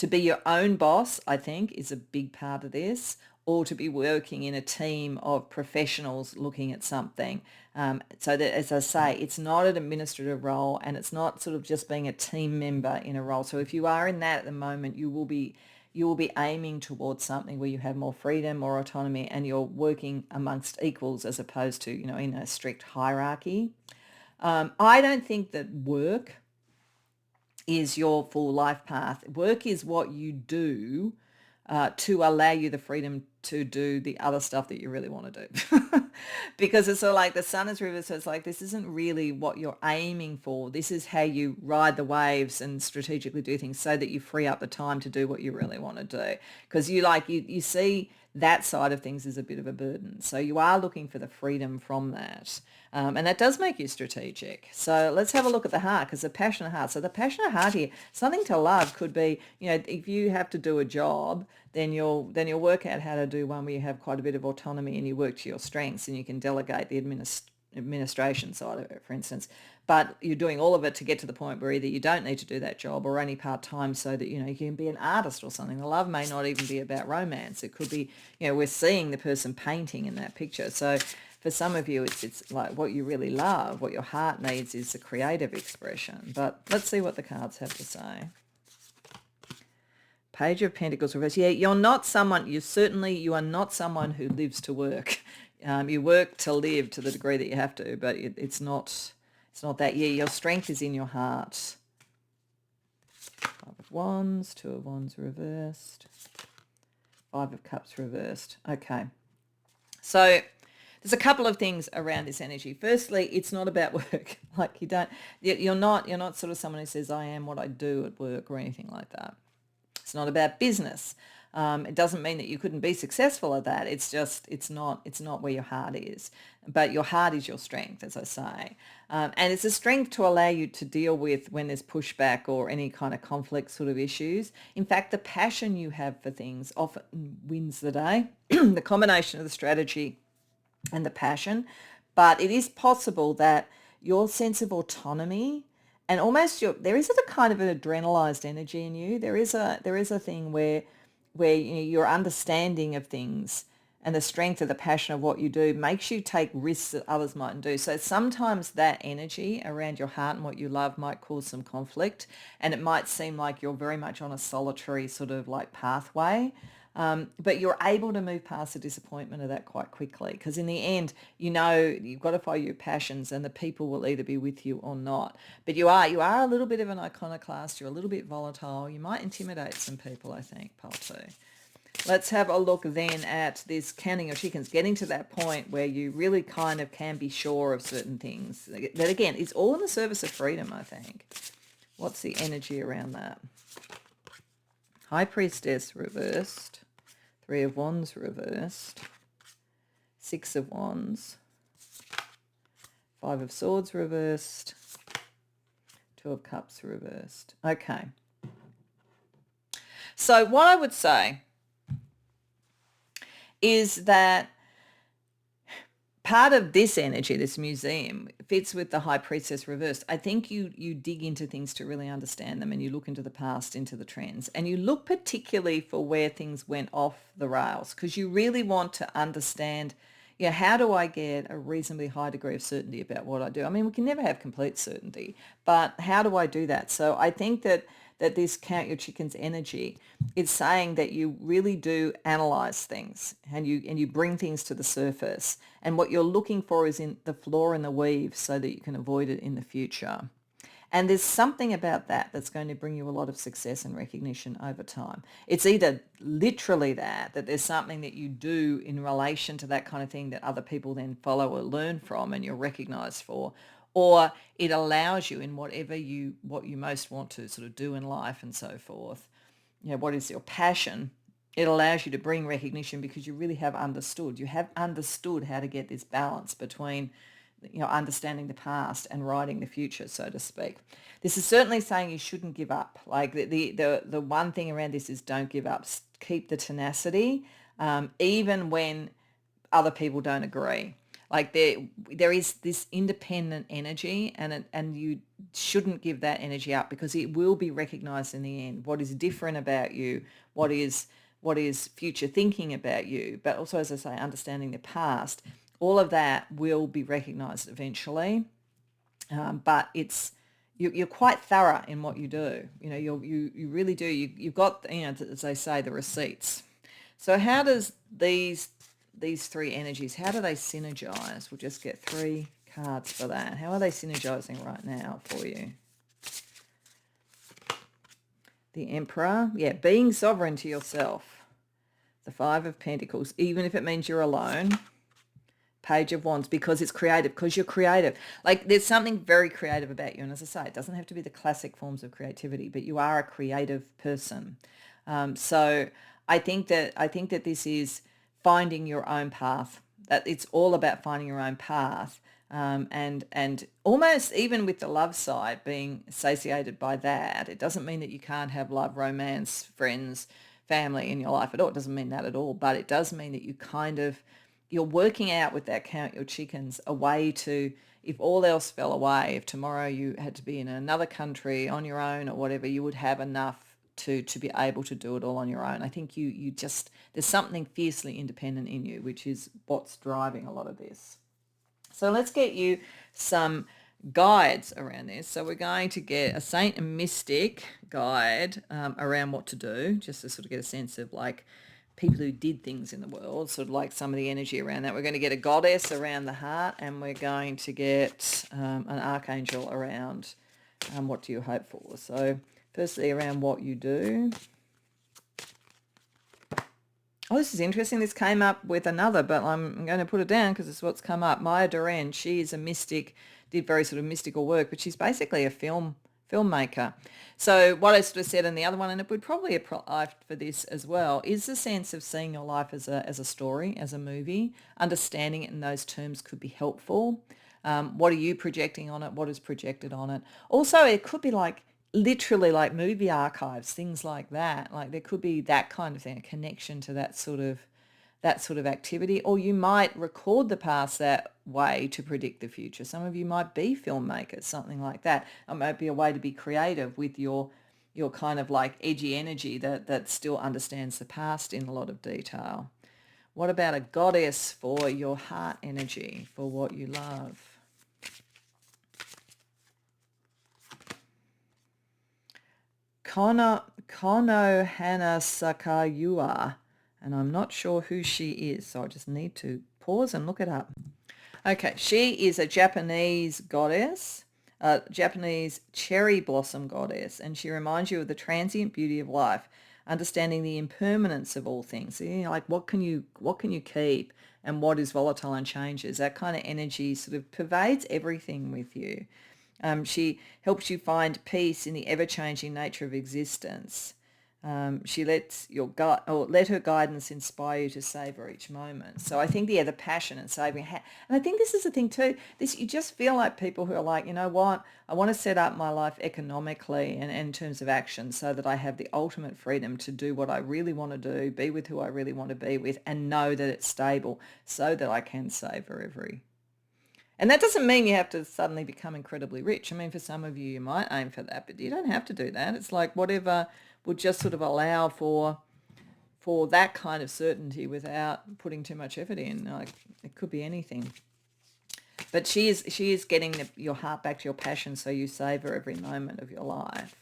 To be your own boss, I think, is a big part of this, or to be working in a team of professionals looking at something. So that, as I say, it's not an administrative role, and it's not sort of just being a team member in a role. So if you are in that at the moment, you will be aiming towards something where you have more freedom, more autonomy, and you're working amongst equals as opposed to, in a strict hierarchy. I don't think that work is your full life path. Work is what you do to allow you the freedom to do the other stuff that you really want to do. Because it's sort of like the Sun is reversed, so it's like this isn't really what you're aiming for. This is how you ride the waves and strategically do things so that you free up the time to do what you really want to do. Because you see that side of things as a bit of a burden. So you are looking for the freedom from that. And that does make you strategic. So let's have a look at the heart, because the passionate heart. So the passionate heart here, something to love could be, if you have to do a job, then you'll work out how to do one where you have quite a bit of autonomy and you work to your strengths and you can delegate the administration side of it, for instance. But you're doing all of it to get to the point where either you don't need to do that job or only part-time, so that, you can be an artist or something. The love may not even be about romance. It could be, we're seeing the person painting in that picture. So for some of you, it's like what you really love, what your heart needs is a creative expression. But let's see what the cards have to say. Page of Pentacles reversed. Yeah, you are not someone who lives to work. You work to live to the degree that you have to, but it's not that. Yeah, your strength is in your heart. Five of Wands, Two of Wands reversed, Five of Cups reversed. Okay. So there's a couple of things around this energy. Firstly, it's not about work. Like you're not sort of someone who says, I am what I do at work or anything like that. It's not about business. It doesn't mean that you couldn't be successful at that. It's just, it's not where your heart is. But your heart is your strength, as I say. And it's a strength to allow you to deal with when there's pushback or any kind of conflict sort of issues. In fact, the passion you have for things often wins the day. The combination of the strategy and the passion. But it is possible that your sense of autonomy and almost there is a kind of an adrenalized energy in you. There is a thing where your understanding of things and the strength of the passion of what you do makes you take risks that others mightn't do. So sometimes that energy around your heart and what you love might cause some conflict, and it might seem like you're very much on a solitary sort of like pathway. But you're able to move past the disappointment of that quite quickly, because in the end, you've got to follow your passions, and the people will either be with you or not. But you are a little bit of an iconoclast. You're a little bit volatile. You might intimidate some people, I think, pile two. Let's have a look then at this counting your chickens, getting to that point where you really kind of can be sure of certain things. That, again, is all in the service of freedom, I think. What's the energy around that? High Priestess reversed. Three of Wands reversed, Six of Wands, Five of Swords reversed, Two of Cups reversed. Okay. So what I would say is that part of this energy, this museum, fits with the High Priestess reversed. I think you dig into things to really understand them, and you look into the past, into the trends, and you look particularly for where things went off the rails, because you really want to understand, how do I get a reasonably high degree of certainty about what I do? I mean, we can never have complete certainty, but how do I do that? So I think that this count your chickens energy is saying that you really do analyze things, and you bring things to the surface, and what you're looking for is in the flaw in the weave so that you can avoid it in the future. And there's something about that that's going to bring you a lot of success and recognition over time. It's either literally that there's something that you do in relation to that kind of thing that other people then follow or learn from and you're recognized for, or it allows you in what you most want to sort of do in life and so forth. What is your passion? It allows you to bring recognition because you really have understood. You have understood how to get this balance between understanding the past and writing the future, so to speak. This is certainly saying you shouldn't give up. Like the one thing around this is don't give up. Keep the tenacity, even when other people don't agree. Like there is this independent energy, and you shouldn't give that energy up because it will be recognized in the end. What is different about you? What is future thinking about you? But also, as I say, understanding the past. All of that will be recognized eventually, but you're quite thorough in what you do. You really do. You've got, as they say, the receipts. So how does these three energies, how do they synergize? We'll just get 3 cards for that. How are they synergizing right now for you? The Emperor, being sovereign to yourself. The 5 of Pentacles, even if it means you're alone. Page of Wands, because it's creative, because you're creative. Like there's something very creative about you. And as I say, it doesn't have to be the classic forms of creativity, but you are a creative person. So I think that this is finding your own path, that it's all about finding your own path. And almost even with the love side being satiated by that, it doesn't mean that you can't have love, romance, friends, family in your life at all. It doesn't mean that at all, but it does mean that you're working out with that count your chickens a way to, if all else fell away, if tomorrow you had to be in another country on your own or whatever, you would have enough to be able to do it all on your own. I think you just, there's something fiercely independent in you, which is what's driving a lot of this. So let's get you some guides around this. So we're going to get a Saint and Mystic guide around what to do, just to sort of get a sense of like people who did things in the world, sort of like some of the energy around that. We're going to get a goddess around the heart, and we're going to get an archangel around what do you hope for. So firstly, around what you do. Oh, this is interesting. This came up with another, but I'm going to put it down because it's what's come up. Maya Duran, she is a mystic, did very sort of mystical work, but she's basically a filmmaker. So what I sort of said in the other one, and it would probably apply for this as well, is the sense of seeing your life as a story, as a movie. Understanding it in those terms could be helpful. What are you projecting on it? What is projected on it? Also, it could be like literally like movie archives, things like that. Like there could be that kind of thing, a connection to that sort of activity, or you might record the past that way to predict the future. Some of you might be filmmakers, something like that. It might be a way to be creative with your kind of like edgy energy that still understands the past in a lot of detail. What about a goddess for your heart energy, for what you love? Kono Hana Sakayua. And I'm not sure who she is, so I just need to pause and look it up. Okay, she is a Japanese goddess, a Japanese cherry blossom goddess, and she reminds you of the transient beauty of life, understanding the impermanence of all things. Like what can you keep and what is volatile and changes. That kind of energy sort of pervades everything with you. She helps you find peace in the ever-changing nature of existence. She lets let her guidance inspire you to savor each moment. So I think, the passion and savoring. And I think this is the thing too. This, you just feel like people who are like, you know what, I want to set up my life economically and in terms of action so that I have the ultimate freedom to do what I really want to do, be with who I really want to be with, and know that it's stable so that I can savor every. And that doesn't mean you have to suddenly become incredibly rich. I mean, for some of you, you might aim for that, but you don't have to do that. It's like whatever would just sort of allow for that kind of certainty without putting too much effort in. Like, it could be anything. But she is getting your heart back to your passion, so you savor every moment of your life.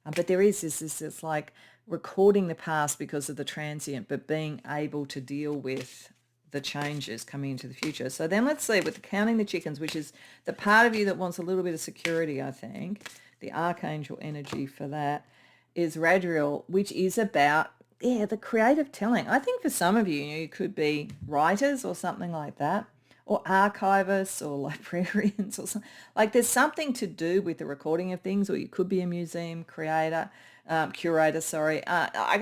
But there is this like recording the past because of the transient, but being able to deal with the changes coming into the future. So then let's see, with counting the chickens, which is the part of you that wants a little bit of security, I think, the archangel energy for that is Radriel, which is about, the creative telling. I think for some of you, you could be writers or something like that, or archivists or librarians or something. Like, there's something to do with the recording of things, or you could be a museum curator. I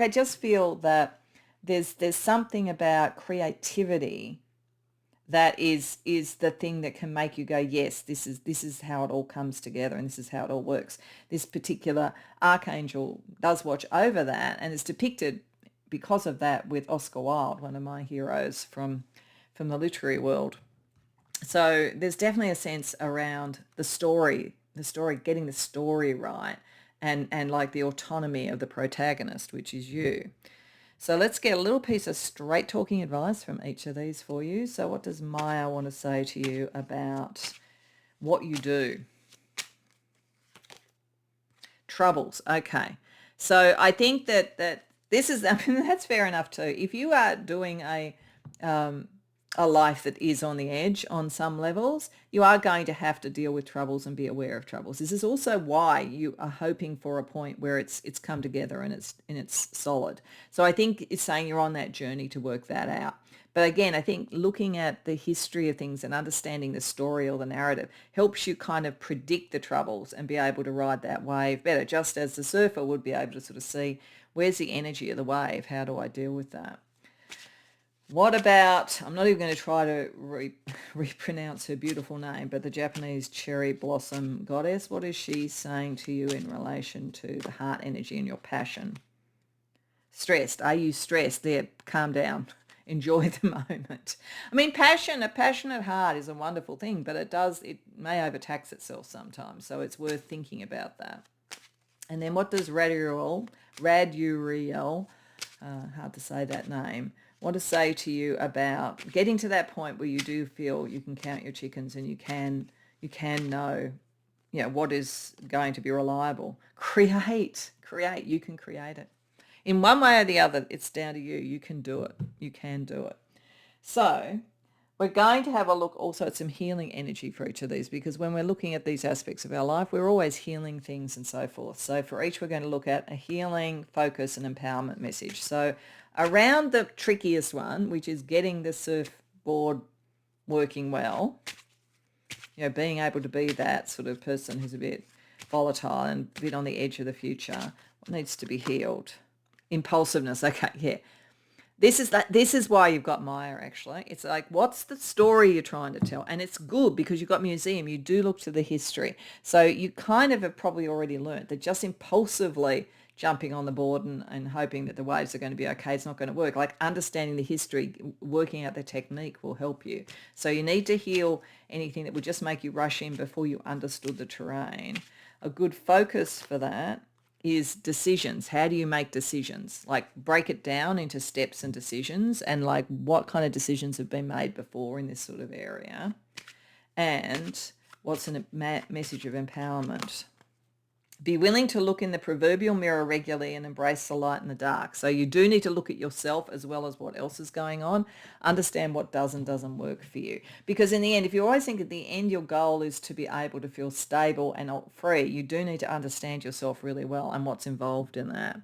just feel that there's something about creativity that is the thing that can make you go, yes, this is how it all comes together, and this is how it all works. This particular archangel does watch over that, and is depicted because of that with Oscar Wilde, one of my heroes from the literary world. So there's definitely a sense around the story, getting the story right, and like the autonomy of the protagonist, which is you. So let's get a little piece of straight talking advice from each of these for you. So what does Maya want to say to you about what you do? Troubles. Okay. So I think that this is, I mean, that's fair enough too. If you are doing a life that is on the edge on some levels, you are going to have to deal with troubles and be aware of troubles. This is also why you are hoping for a point where it's come together and it's solid. So I think it's saying you're on that journey to work that out. But again, I think looking at the history of things and understanding the story or the narrative helps you kind of predict the troubles and be able to ride that wave better, just as the surfer would be able to sort of see, where's the energy of the wave? How do I deal with that? What about, I'm not even going to try to repronounce her beautiful name, but the Japanese cherry blossom goddess, what is she saying to you in relation to the heart energy and your passion? Stressed. Are you stressed? There, calm down. Enjoy the moment. I mean, a passionate heart is a wonderful thing, but it may overtax itself sometimes, so it's worth thinking about that. And then what does Raduriel, hard to say that name, want to say to you about getting to that point where you do feel you can count your chickens and you can know, what is going to be reliable. Create. You can create it. In one way or the other, it's down to you. You can do it. So we're going to have a look also at some healing energy for each of these, because when we're looking at these aspects of our life, we're always healing things and so forth. So for each, we're going to look at a healing, focus, and empowerment message. So around the trickiest one, which is getting the surfboard working well, being able to be that sort of person who's a bit volatile and a bit on the edge of the future, what needs to be healed? Impulsiveness. Okay, yeah. This is why you've got Maya, actually. It's like, what's the story you're trying to tell? And it's good because you've got museum. You do look to the history. So you kind of have probably already learnt that just impulsively jumping on the board and hoping that the waves are going to be okay, it's not going to work. Like, understanding the history, working out the technique will help you. So you need to heal anything that would just make you rush in before you understood the terrain. A good focus for that is decisions. How do you make decisions? Like, break it down into steps and decisions, and like what kind of decisions have been made before in this sort of area, and what's a message of empowerment. Be willing to look in the proverbial mirror regularly and embrace the light in the dark. So you do need to look at yourself as well as what else is going on. Understand what does and doesn't work for you. Because in the end, if you always think at the end your goal is to be able to feel stable and free, you do need to understand yourself really well and what's involved in that.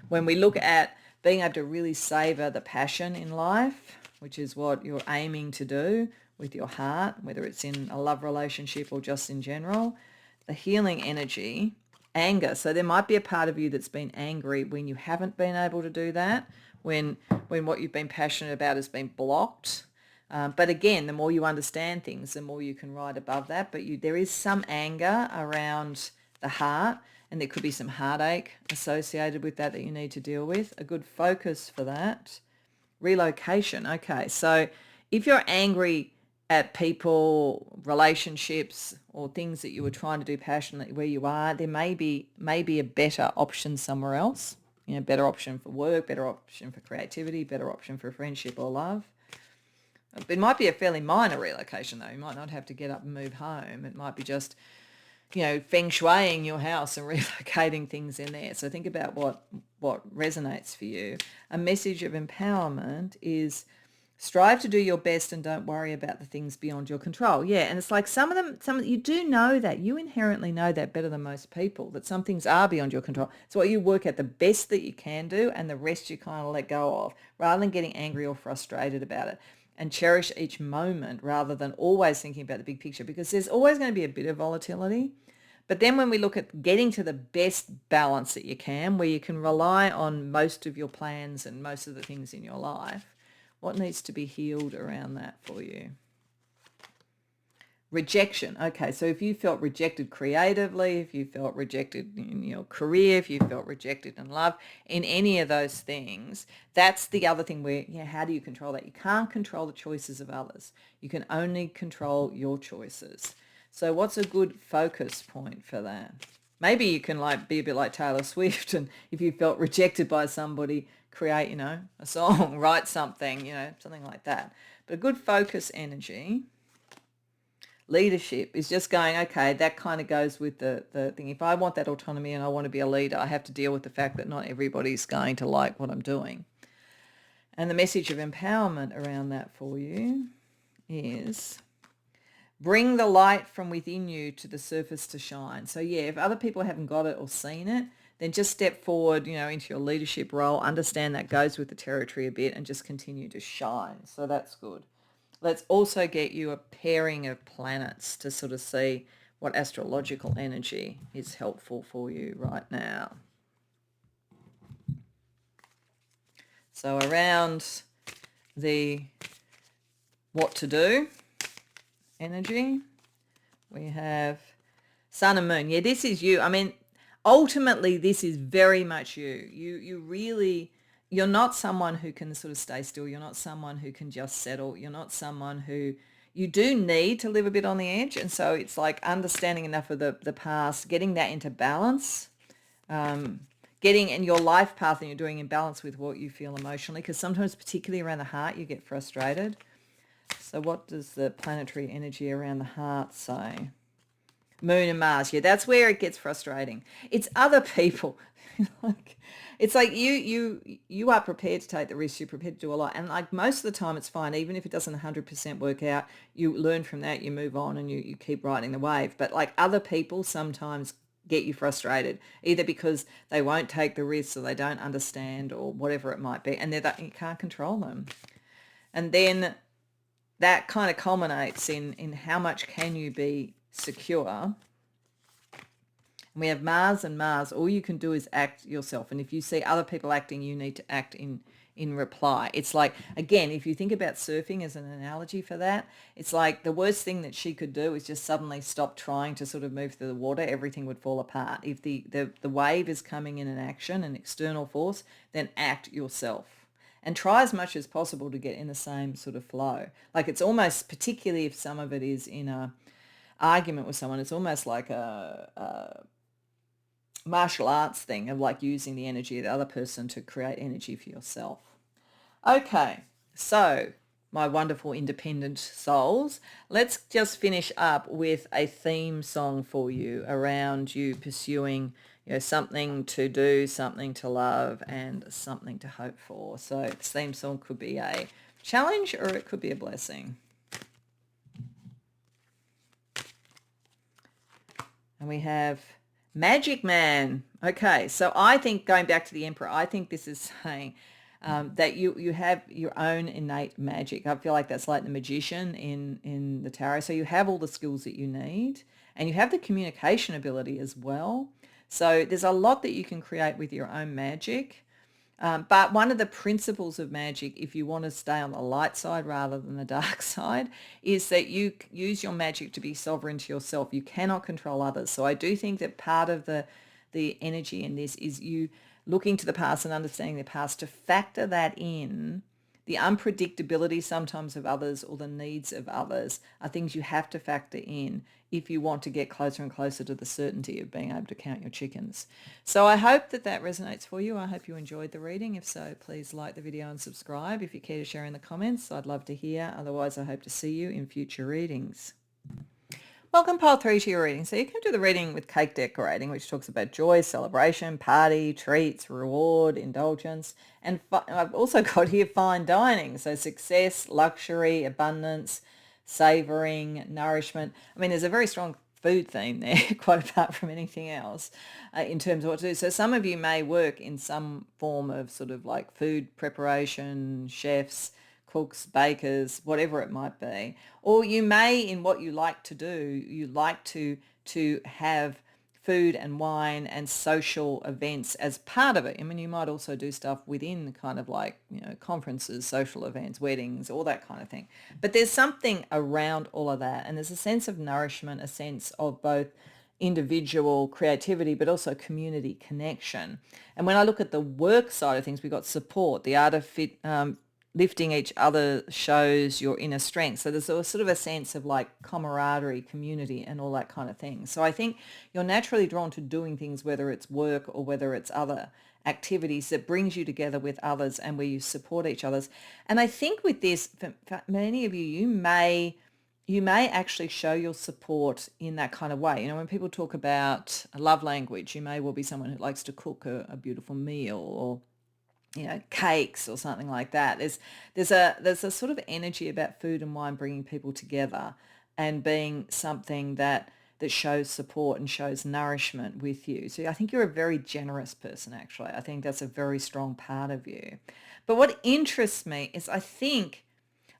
When we look at being able to really savor the passion in life, which is what you're aiming to do with your heart, whether it's in a love relationship or just in general, the healing energy anger. So there might be a part of you that's been angry when you haven't been able to do that, when what you've been passionate about has been blocked. But again, the more you understand things, the more you can ride above that. But there is some anger around the heart, and there could be some heartache associated with that you need to deal with. A good focus for that. Relocation. Okay, so if you're angry at people, relationships, or things that you were trying to do passionately where you are, there may be a better option somewhere else. Better option for work, better option for creativity, better option for friendship or love. It might be a fairly minor relocation, though. You might not have to get up and move home. It might be just, feng shuiing your house and relocating things in there. So think about what resonates for you. A message of empowerment is strive to do your best and don't worry about the things beyond your control. Yeah, and it's like some of them, you do know that. You inherently know that better than most people, that some things are beyond your control. So what you work at the best that you can do, and the rest you kind of let go of, rather than getting angry or frustrated about it. And cherish each moment rather than always thinking about the big picture, because there's always going to be a bit of volatility. But then when we look at getting to the best balance that you can, where you can rely on most of your plans and most of the things in your life, what needs to be healed around that for you? Rejection. Okay, so if you felt rejected creatively, if you felt rejected in your career, if you felt rejected in love, in any of those things, that's the other thing where, how do you control that? You can't control the choices of others. You can only control your choices. So what's a good focus point for that? Maybe you can be a bit like Taylor Swift, and if you felt rejected by somebody, create, a song, write something, something like that. But a good focus energy. Leadership is just going, okay, that kind of goes with the thing. If I want that autonomy and I want to be a leader, I have to deal with the fact that not everybody's going to like what I'm doing. And the message of empowerment around that for you is bring the light from within you to the surface to shine. So if other people haven't got it or seen it, then just step forward, into your leadership role, understand that goes with the territory a bit, and just continue to shine. So that's good. Let's also get you a pairing of planets to sort of see what astrological energy is helpful for you right now. So around the what to do energy, we have Sun and Moon. Yeah, this is you. I mean, ultimately, this is very much you. You really... You're not someone who can sort of stay still. You're not someone who can just settle. You're not someone who... You do need to live a bit on the edge. And so it's like understanding enough of the past, getting that into balance, getting in your life path, and you're doing in balance with what you feel emotionally, because sometimes, particularly around the heart, you get frustrated. So what does the planetary energy around the heart say? Moon and Mars. Yeah, that's where it gets frustrating. It's other people. It's like you are prepared to take the risk. You're prepared to do a lot. And like most of the time it's fine. Even if it doesn't 100% work out, you learn from that, you move on, and you keep riding the wave. But like other people sometimes get you frustrated, either because they won't take the risk or they don't understand or whatever it might be. And you can't control them. And then that kind of culminates in how much can you be secure. And we have Mars and Mars. All you can do is act yourself. And if you see other people acting, you need to act in reply. It's like, again, if you think about surfing as an analogy for that, it's like the worst thing that she could do is just suddenly stop trying to sort of move through the water. Everything would fall apart. If the wave is coming in an action, an external force, then act yourself. And try as much as possible to get in the same sort of flow. Like it's almost, particularly if some of it is in a argument with someone, it's almost like a martial arts thing of like using the energy of the other person to create energy for yourself. Okay, so my wonderful independent souls, let's just finish up with a theme song for you around you pursuing something to do, something to love, and something to hope for. So this theme song could be a challenge or it could be a blessing. And we have Magic Man. Okay, so I think, going back to the Emperor, I think this is saying that you have your own innate magic. I feel like that's like the magician in the tarot. So you have all the skills that you need, and you have the communication ability as well. So there's a lot that you can create with your own magic. But one of the principles of magic, if you want to stay on the light side rather than the dark side, is that you use your magic to be sovereign to yourself. You cannot control others. So I do think that part of the energy in this is you looking to the past and understanding the past to factor that in. The unpredictability sometimes of others or the needs of others are things you have to factor in if you want to get closer and closer to the certainty of being able to count your chickens. So I hope that that resonates for you. I hope you enjoyed the reading. If so, please like the video and subscribe. If you care to share in the comments, I'd love to hear. Otherwise, I hope to see you in future readings. Welcome pile 3 to your reading. So you can do the reading with cake decorating, which talks about joy, celebration, party, treats, reward, indulgence. And I've also got here fine dining. So success, luxury, abundance, savouring, nourishment. I mean, there's a very strong food theme there, quite apart from anything else, in terms of what to do. So some of you may work in some form of sort of like food preparation, chefs, cooks, bakers, whatever it might be. Or you may, in what you like to do, you like to have food and wine and social events as part of it. I mean, you might also do stuff within kind of like, conferences, social events, weddings, all that kind of thing. But there's something around all of that. And there's a sense of nourishment, a sense of both individual creativity, but also community connection. And when I look at the work side of things, we've got support, the art of lifting each other shows your inner strength. So there's a sort of a sense of like camaraderie, community, and all that kind of thing. So I think you're naturally drawn to doing things, whether it's work or whether it's other activities that brings you together with others and where you support each other's. And I think with this, for many of you, you may actually show your support in that kind of way. When people talk about a love language, you may well be someone who likes to cook a beautiful meal, or cakes or something like that. There's a sort of energy about food and wine bringing people together and being something that shows support and shows nourishment with you. So I think you're a very generous person, actually. I think that's a very strong part of you. But what interests me is I think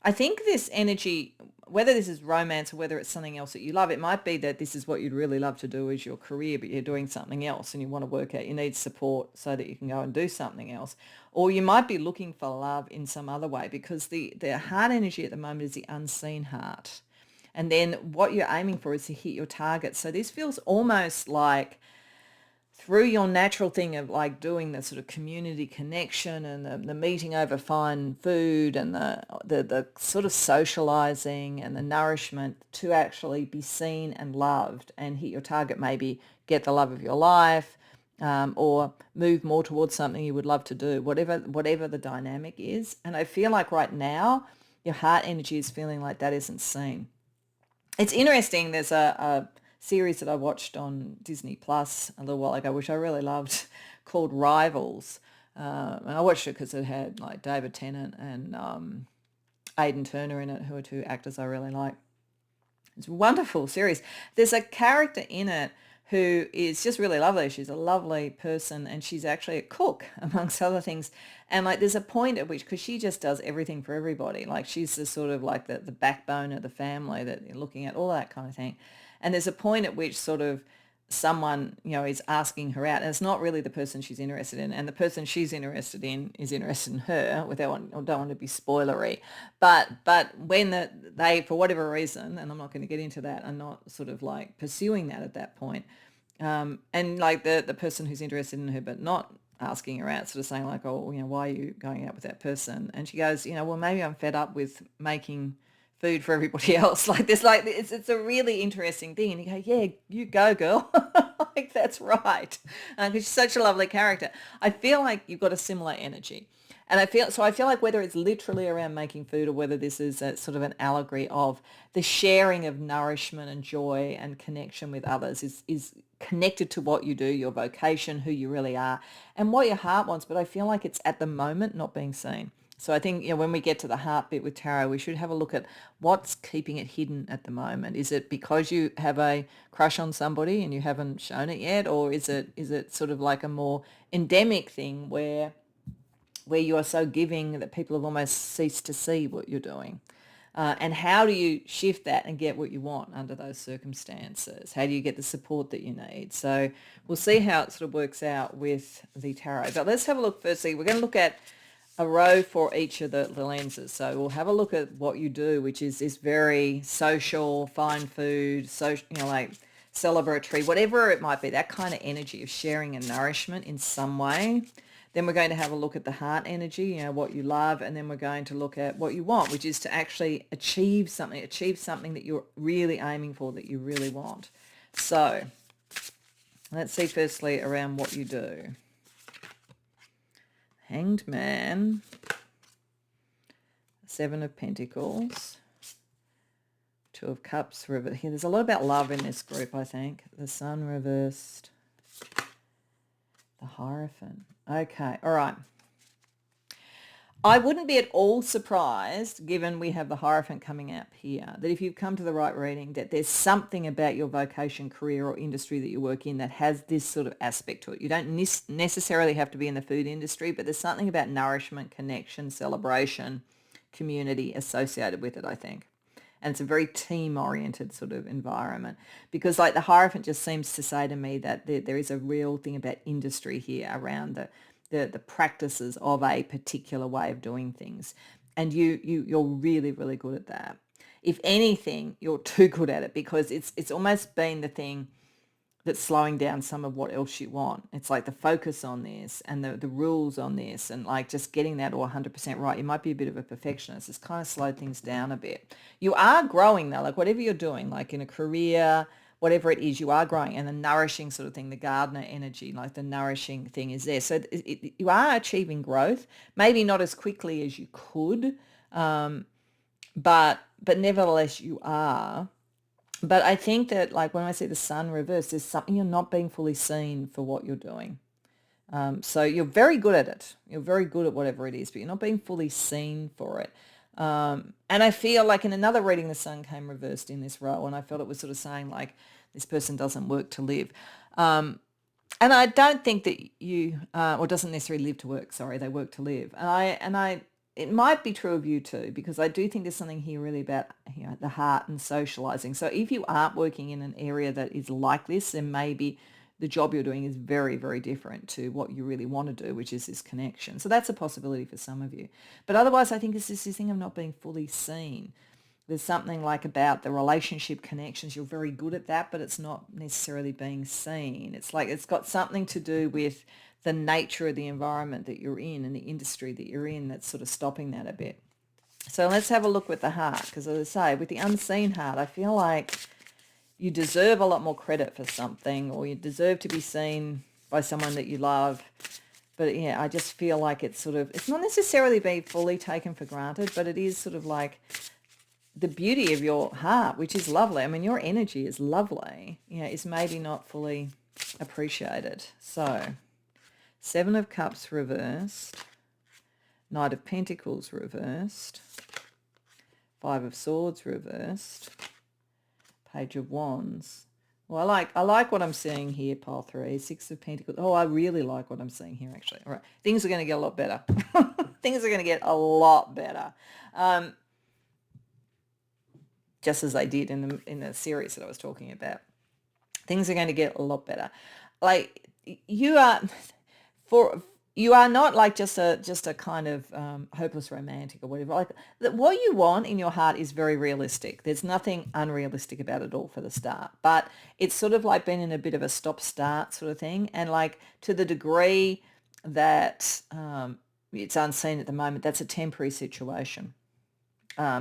this energy, whether this is romance or whether it's something else that you love, it might be that this is what you'd really love to do as your career, but you're doing something else and you want to work out, you need support so that you can go and do something else. Or you might be looking for love in some other way, because the heart energy at the moment is the unseen heart. And then what you're aiming for is to hit your target. So this feels almost like through your natural thing of like doing the sort of community connection and the meeting over fine food and the sort of socializing and the nourishment to actually be seen and loved and hit your target, maybe get the love of your life, or move more towards something you would love to do, whatever the dynamic is. And I feel like right now your heart energy is feeling like that isn't seen. It's interesting. There's a series that I watched on Disney Plus a little while ago, which I really loved, called Rivals. And I watched it because it had like David Tennant and Aidan Turner in it, who are two actors I really like. It's a wonderful series. There's a character in it who is just really lovely. She's a lovely person, and she's actually a cook, amongst other things. And like there's a point at which, because she just does everything for everybody, like she's the sort of like the backbone of the family that you're looking at, all that kind of thing. And there's a point at which sort of someone, is asking her out, and it's not really the person she's interested in, and the person she's interested in is interested in her. Don't want to be spoilery, but when they, for whatever reason, and I'm not going to get into that, are not sort of like pursuing that at that point, and like the person who's interested in her but not asking her out, sort of saying like, oh, why are you going out with that person? And she goes, well, maybe I'm fed up with making food for everybody else. Like this, like it's a really interesting thing. And you go, yeah, you go, girl. Like that's right. Because she's such a lovely character. I feel like you've got a similar energy. And I feel like whether it's literally around making food or whether this is a sort of an allegory of the sharing of nourishment and joy and connection with others is connected to what you do, your vocation, who you really are, and what your heart wants. But I feel like it's at the moment not being seen. So I think, when we get to the heart bit with tarot, we should have a look at what's keeping it hidden at the moment. Is it because you have a crush on somebody and you haven't shown it yet? Or is it sort of like a more endemic thing where you are so giving that people have almost ceased to see what you're doing? And how do you shift that and get what you want under those circumstances? How do you get the support that you need? So we'll see how it sort of works out with the tarot. But let's have a look firstly. We're going to look at a row for each of the lenses. So we'll have a look at what you do, which is this very social, fine food, social, like celebratory, whatever it might be, that kind of energy of sharing and nourishment in some way. Then we're going to have a look at the heart energy, what you love, and then we're going to look at what you want, which is to actually achieve something that you're really aiming for, that you really want. So let's see firstly around what you do. Hanged Man, Seven of Pentacles, Two of Cups reversed. There's a lot about love in this group, I think. The Sun reversed, the Hierophant. Okay, all right. I wouldn't be at all surprised, given we have the Hierophant coming up here, that if you've come to the right reading, that there's something about your vocation, career or industry that you work in that has this sort of aspect to it. You don't necessarily have to be in the food industry, but there's something about nourishment, connection, celebration, community associated with it, I think. And it's a very team-oriented sort of environment, because like the Hierophant just seems to say to me that there is a real thing about industry here around the practices of a particular way of doing things. And you're really, really good at that. If anything, you're too good at it, because it's almost been the thing that's slowing down some of what else you want. It's like the focus on this and the rules on this, and like just getting that all 100% right. You might be a bit of a perfectionist. It's kind of slowed things down a bit. You are growing though, like whatever you're doing, like in a career, whatever it is, you are growing. And the nourishing sort of thing, the gardener energy, like the nourishing thing is there. So you are achieving growth, maybe not as quickly as you could, but nevertheless you are. But I think that, like, when I see the Sun reversed, there's something you're not being fully seen for what you're doing. So you're very good at it. You're very good at whatever it is, but you're not being fully seen for it. And I feel like in another reading, the Sun came reversed in this row, and I felt it was sort of saying, like, this person doesn't work to live. And I don't think that you, or doesn't necessarily live to work, sorry, they work to live. And it might be true of you too, because I do think there's something here really about the heart and socializing. So if you aren't working in an area that is like this, then maybe the job you're doing is very, very different to what you really want to do, which is this connection. So that's a possibility for some of you. But otherwise, I think it's this thing of not being fully seen. There's something like about the relationship connections. You're very good at that, but it's not necessarily being seen. It's like it's got something to do with the nature of the environment that you're in and the industry that you're in that's sort of stopping that a bit. So let's have a look with the heart, because as I say, with the unseen heart, I feel like you deserve a lot more credit for something, or you deserve to be seen by someone that you love. But yeah, I just feel like it's not necessarily being fully taken for granted, but it is sort of like the beauty of your heart, which is lovely. I mean, your energy is lovely, is maybe not fully appreciated. So Seven of Cups reversed, Knight of Pentacles reversed, Five of Swords reversed, Page of Wands. Well, I like what I'm seeing here, pile 3, Six of Pentacles. Oh, I really like what I'm seeing here, actually. All right, things are going to get a lot better. Things are going to get a lot better, just as they did in the series that I was talking about. Things are going to get a lot better. Like you are not like just a kind of hopeless romantic or whatever. Like what you want in your heart is very realistic. There's nothing unrealistic about it all for the start, but it's sort of like been in a bit of a stop-start sort of thing. And like to the degree that it's unseen at the moment, that's a temporary situation.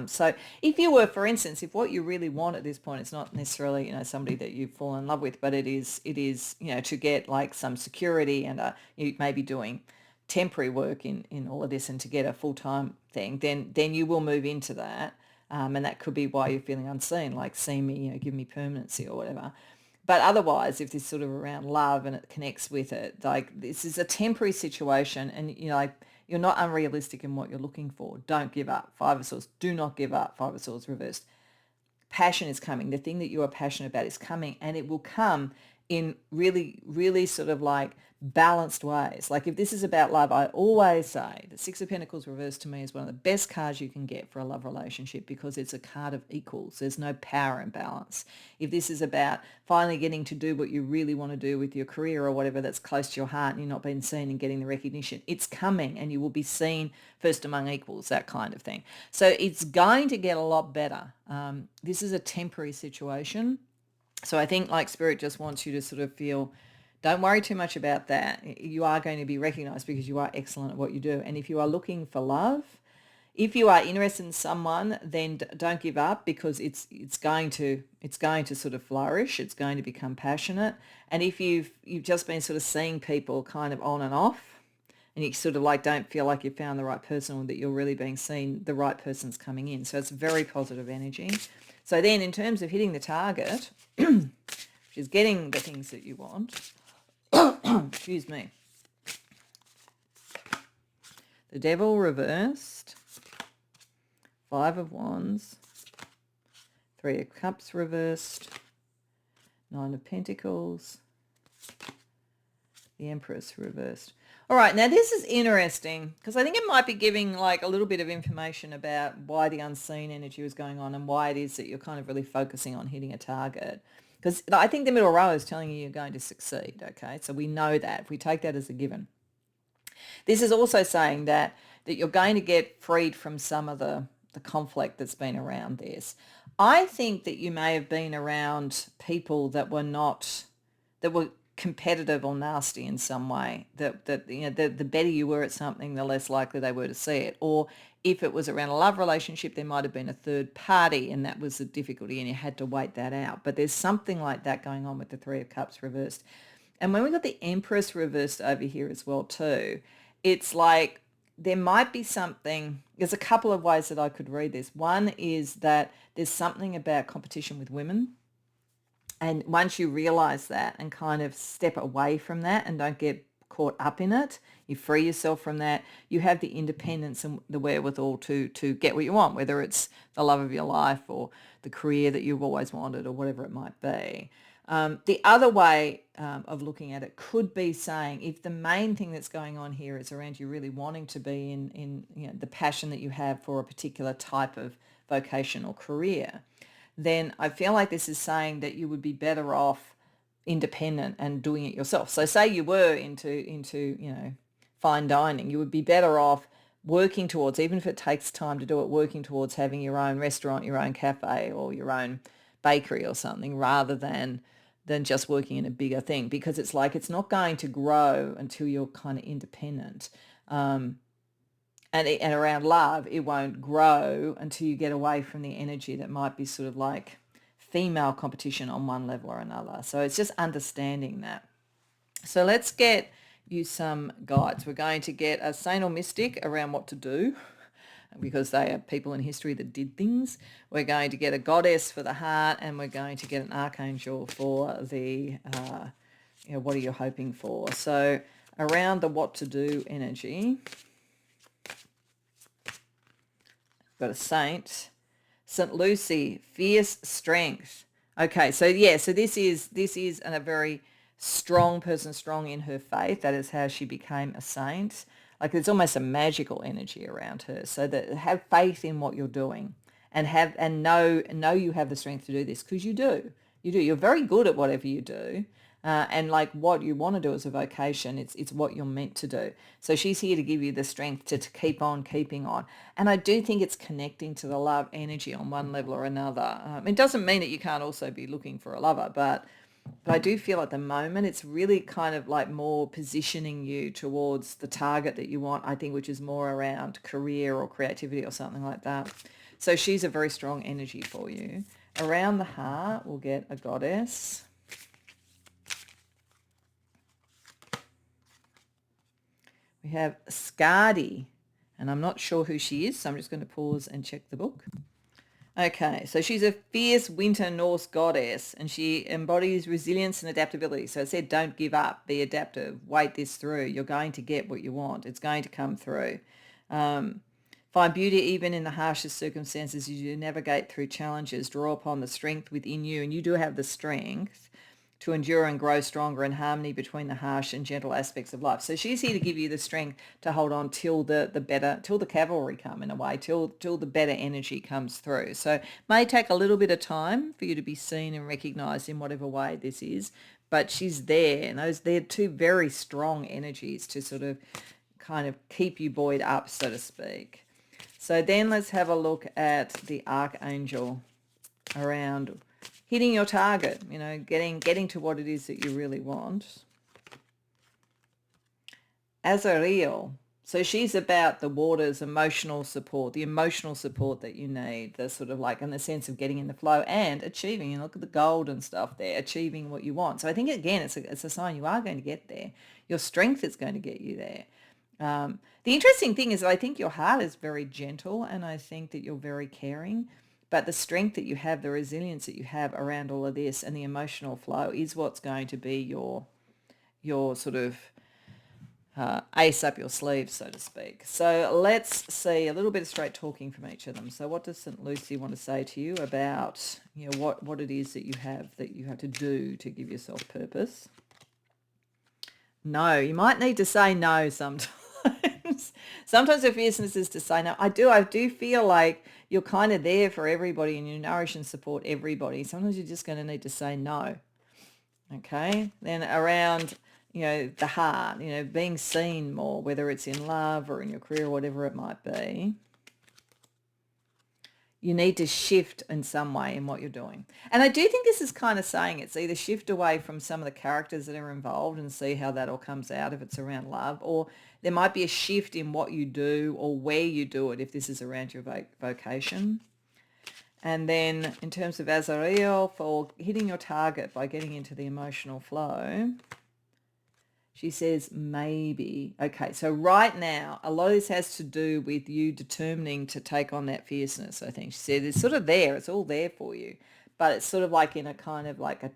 So if you were, for instance, if what you really want at this point, it's not necessarily, somebody that you've fallen in love with, but it is, to get like some security and you may be doing temporary work in all of this and to get a full-time thing, then you will move into that. And that could be why you're feeling unseen, like see me, give me permanency or whatever. But otherwise, if this sort of around love and it connects with it, like this is a temporary situation and, you're not unrealistic in what you're looking for. Don't give up. Five of Swords. Do not give up. Five of Swords reversed. Passion is coming. The thing that you are passionate about is coming, and it will come in really, really sort of like balanced ways. Like if this is about love, I always say the Six of Pentacles reversed to me is one of the best cards you can get for a love relationship because it's a card of equals. There's no power imbalance. If this is about finally getting to do what you really want to do with your career or whatever that's close to your heart and you're not being seen and getting the recognition, it's coming and you will be seen first among equals, that kind of thing. So it's going to get a lot better. This is a temporary situation. So I think like Spirit just wants you to sort of feel, don't worry too much about that. You are going to be recognized because you are excellent at what you do. And if you are looking for love, if you are interested in someone, then don't give up because it's going to sort of flourish. It's going to become passionate. And if you've just been sort of seeing people kind of on and off, and you sort of like don't feel like you found the right person or that you're really being seen, the right person's coming in. So it's very positive energy. So then in terms of hitting the target, which is getting the things that you want, excuse me, the Devil reversed, Five of Wands, Three of Cups reversed, Nine of Pentacles, the Empress reversed. All right, now this is interesting because I think it might be giving like a little bit of information about why the unseen energy was going on and why it is that you're kind of really focusing on hitting a target. Because I think the middle row is telling you you're going to succeed, okay? So we know that. If we take that as a given. This is also saying that you're going to get freed from some of the conflict that's been around this. I think that you may have been around people that were competitive or nasty in some way, that the better you were at something, the less likely they were to see it. Or if it was around a love relationship, there might have been a third party and that was the difficulty and you had to wait that out. But there's something like that going on with the Three of Cups reversed. And when we got the Empress reversed over here as well too, it's like there might be something, there's a couple of ways that I could read this. One is that there's something about competition with women. And once you realize that and kind of step away from that and don't get caught up in it, you free yourself from that, you have the independence and the wherewithal to get what you want, whether it's the love of your life or the career that you've always wanted or whatever it might be. The other way of looking at it could be saying if the main thing that's going on here is around you really wanting to be in the passion that you have for a particular type of vocation or career, then I feel like this is saying that you would be better off independent and doing it yourself. So say you were into fine dining, you would be better off working towards, even if it takes time to do it, working towards having your own restaurant, your own cafe or your own bakery or something rather than just working in a bigger thing, because it's like it's not going to grow until you're kind of independent. And around love, it won't grow until you get away from the energy that might be sort of like female competition on one level or another. So it's just understanding that. So let's get you some guides. We're going to get a saint or mystic around what to do because they are people in history that did things. We're going to get a goddess for the heart, and we're going to get an archangel for the, what are you hoping for? So around the what to do energy, got a saint, St. Lucy, fierce strength. Okay, so this is a very strong person, strong in her faith. That is how she became a saint. Like there's almost a magical energy around her. So that have faith in what you're doing, and know you have the strength to do this, because you do. You're very good at whatever you do. And like what you want to do as a vocation, it's what you're meant to do. So she's here to give you the strength to keep on keeping on. And I do think it's connecting to the love energy on one level or another. It doesn't mean that you can't also be looking for a lover, but I do feel at the moment it's really kind of like more positioning you towards the target that you want, I think, which is more around career or creativity or something like that. So she's a very strong energy for you. Around the heart, we'll get a goddess. We have Skadi, and I'm not sure who she is, so I'm just going to pause and check the book. Okay, so she's a fierce winter Norse goddess, and she embodies resilience and adaptability. So it said, don't give up, be adaptive, wait this through. You're going to get what you want. It's going to come through. Find beauty even in the harshest circumstances as you navigate through challenges. Draw upon the strength within you, and you do have the strength to endure and grow stronger in harmony between the harsh and gentle aspects of life. So she's here to give you the strength to hold on till the cavalry come, in a way, till the better energy comes through. So it may take a little bit of time for you to be seen and recognized in whatever way this is, but she's there, and they're two very strong energies to sort of kind of keep you buoyed up, so to speak. So then let's have a look at the archangel around hitting your target, getting to what it is that you really want. Azariel. So she's about the water's emotional support, the emotional support that you need, the sort of like in the sense of getting in the flow and achieving. Look at the gold and stuff there, achieving what you want. So I think, again, it's a sign you are going to get there. Your strength is going to get you there. The interesting thing is I think your heart is very gentle, and I think that you're very caring. But the strength that you have, the resilience that you have around all of this and the emotional flow is what's going to be your sort of ace up your sleeve, so to speak. So let's see a little bit of straight talking from each of them. So what does St. Lucy want to say to you about what it is that you have to do to give yourself purpose? No, you might need to say no sometimes. Sometimes the fierceness is to say no. I do feel like you're kind of there for everybody and you nourish and support everybody. Sometimes you're just going to need to say no. Okay? Then around, the heart, being seen more, whether it's in love or in your career or whatever it might be. You need to shift in some way in what you're doing. And I do think this is kind of saying it's either shift away from some of the characters that are involved and see how that all comes out if it's around love, or there might be a shift in what you do or where you do it if this is around your vocation. And then in terms of Azariel, for hitting your target by getting into the emotional flow, she says maybe. Okay, so right now, a lot of this has to do with you determining to take on that fierceness, I think. She said it's sort of there. It's all there for you. But it's sort of like in a kind of like a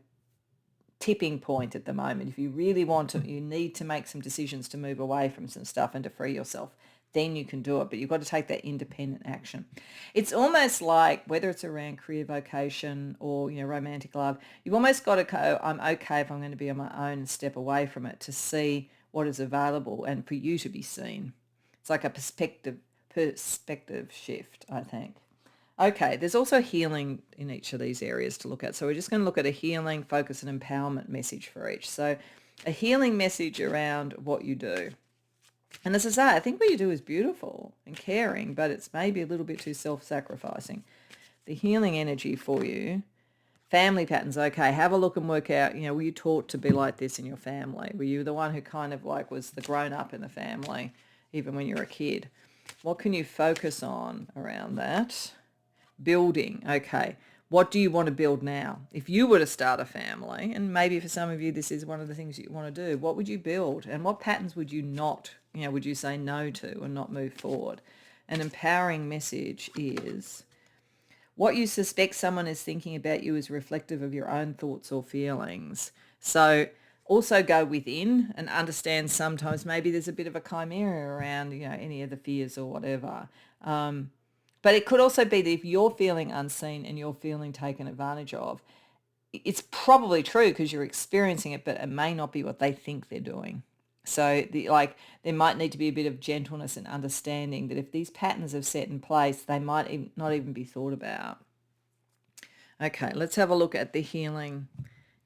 tipping point at the moment. If you really want to, you need to make some decisions to move away from some stuff and to free yourself. Then you can do it, but you've got to take that independent action. It's almost like whether it's around career, vocation, or romantic love, you've almost got to go, I'm okay if I'm going to be on my own and step away from it to see what is available and for you to be seen. It's like a perspective shift, I think. Okay, there's also healing in each of these areas to look at. So we're just going to look at a healing, focus, and empowerment message for each. So a healing message around what you do. And as I say, I think what you do is beautiful and caring, but it's maybe a little bit too self-sacrificing. The healing energy for you, family patterns, okay, have a look and work out, were you taught to be like this in your family? Were you the one who kind of like was the grown-up in the family, even when you were a kid? What can you focus on around that? Building, okay. What do you want to build now? If you were to start a family, and maybe for some of you this is one of the things you want to do, what would you build? And what patterns would you not, would you say no to and not move forward? An empowering message is what you suspect someone is thinking about you is reflective of your own thoughts or feelings. So also go within and understand sometimes maybe there's a bit of a chimera around, any of the fears or whatever. But it could also be that if you're feeling unseen and you're feeling taken advantage of, it's probably true because you're experiencing it, but it may not be what they think they're doing. So there might need to be a bit of gentleness and understanding that if these patterns have set in place, they might not even be thought about. Okay, let's have a look at the healing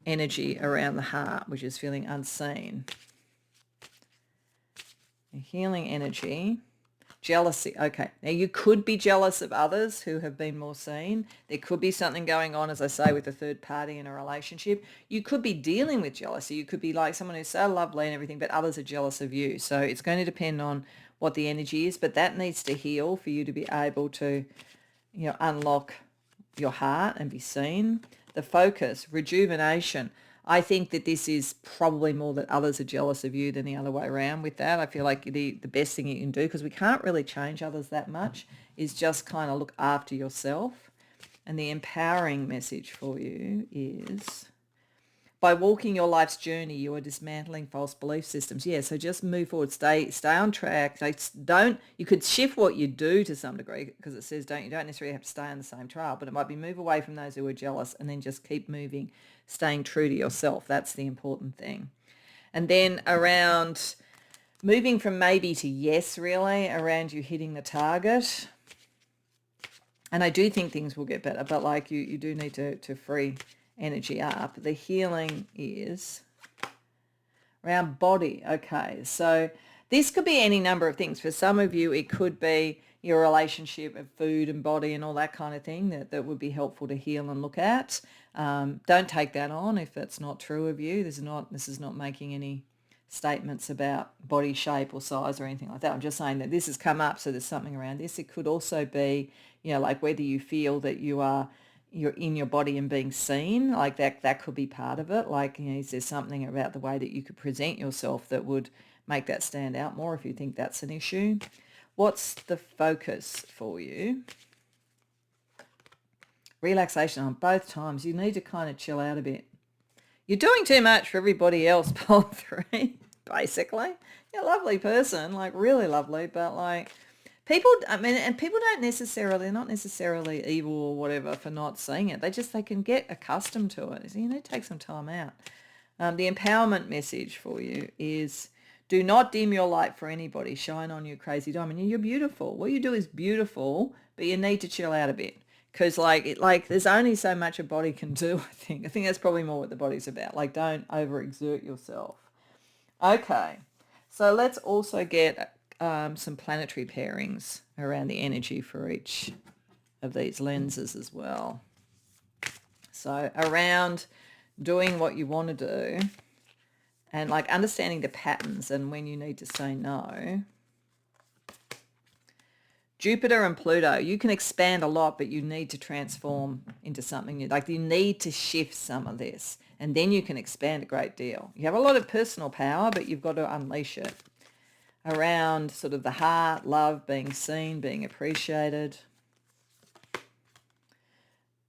energy around the heart, which is feeling unseen. The healing energy. Jealousy. Okay. Now you could be jealous of others who have been more seen. There could be something going on, as I say, with a third party in a relationship. You could be dealing with jealousy. You could be like someone who's so lovely and everything, but others are jealous of you. So it's going to depend on what the energy is, but that needs to heal for you to be able to, unlock your heart and be seen. The focus, rejuvenation. I think that this is probably more that others are jealous of you than the other way around with that. I feel like the best thing you can do, because we can't really change others that much, is just kind of look after yourself. And the empowering message for you is By walking your life's journey, you are dismantling false belief systems. Yeah, so just move forward, stay on track. You could shift what you do to some degree, because it says you don't necessarily have to stay on the same trail, but it might be move away from those who are jealous and then just keep moving, staying true to yourself. That's the important thing. And then around moving from maybe to yes, really, around you hitting the target. And I do think things will get better, but like you do need to free energy up. The healing is around body. Okay, so this could be any number of things. For some of you, it could be your relationship of food and body and all that kind of thing that would be helpful to heal and look at. Don't take that on if that's not true of you. This is not making any statements about body shape or size or anything like that. I'm just saying that this has come up, so there's something around this. It could also be, like whether you feel that you're in your body and being seen, like that could be part of it. Like, is there something about the way that you could present yourself that would make that stand out more if you think that's an issue? What's the focus for you? Relaxation on both times. You need to kind of chill out a bit. You're doing too much for everybody else, pole 3, basically. You're a lovely person, like really lovely, but like people, and people they're not necessarily evil or whatever for not seeing it. They can get accustomed to it. So you need to take some time out. The empowerment message for you is, do not dim your light for anybody. Shine on, you crazy diamond. You're beautiful. What you do is beautiful, but you need to chill out a bit. Because there's only so much a body can do, I think. I think that's probably more what the body's about. Like, don't overexert yourself. Okay, so let's also get some planetary pairings around the energy for each of these lenses as well. So around doing what you want to do and like understanding the patterns and when you need to say no. Jupiter and Pluto, you can expand a lot, but you need to transform into something new. Like, you need to shift some of this, and then you can expand a great deal. You have a lot of personal power, but you've got to unleash it. Around sort of the heart, love, being seen, being appreciated.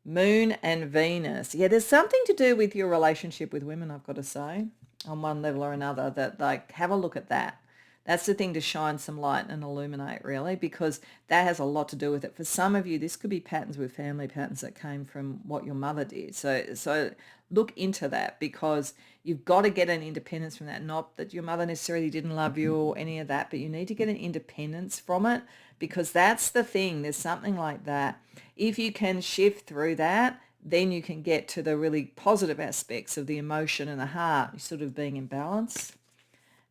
Moon and Venus. Yeah, there's something to do with your relationship with women, I've got to say, on one level or another, that like, have a look at that. That's the thing to shine some light and illuminate, really, because that has a lot to do with it. For some of you, this could be patterns with family patterns that came from what your mother did. So look into that, because you've got to get an independence from that. Not that your mother necessarily didn't love you or any of that, but you need to get an independence from it, because that's the thing. There's something like that. If you can shift through that, then you can get to the really positive aspects of the emotion and the heart, sort of being in balance.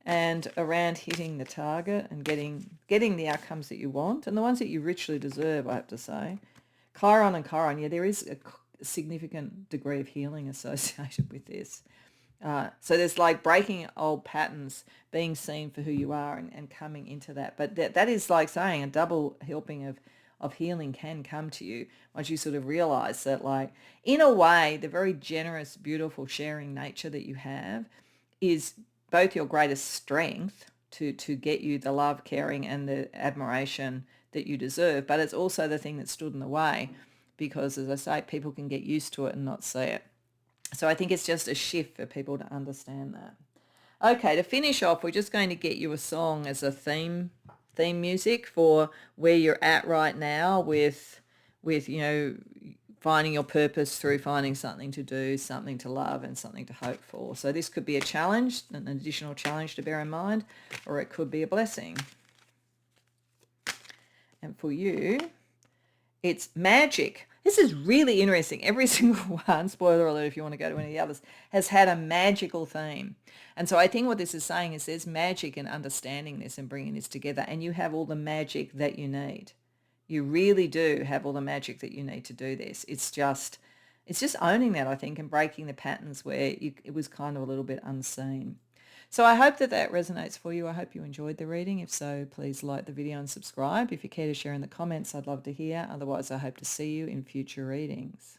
And around hitting the target and getting the outcomes that you want and the ones that you richly deserve, I have to say. Chiron and Chiron, yeah, there is a significant degree of healing associated with this. So there's like breaking old patterns, being seen for who you are and coming into that. But that is like saying a double helping of healing can come to you once you sort of realize that, like, in a way, the very generous, beautiful, sharing nature that you have is both your greatest strength to get you the love, caring and the admiration that you deserve, but it's also the thing that stood in the way, because, as I say, people can get used to it and not see it. So I think it's just a shift for people to understand that. Okay, to finish off, we're just going to get you a song as a theme music for where you're at right now with finding your purpose through finding something to do, something to love, and something to hope for. So this could be a challenge, an additional challenge to bear in mind, or it could be a blessing. And for you, it's magic. This is really interesting. Every single one, spoiler alert if you want to go to any of the others, has had a magical theme. And so I think what this is saying is there's magic in understanding this and bringing this together, and you have all the magic that you need. You really do have all the magic that you need to do this. It's just owning that, I think, and breaking the patterns where it was kind of a little bit unseen. So I hope that resonates for you. I hope you enjoyed the reading. If so, please like the video and subscribe. If you care to share in the comments, I'd love to hear. Otherwise, I hope to see you in future readings.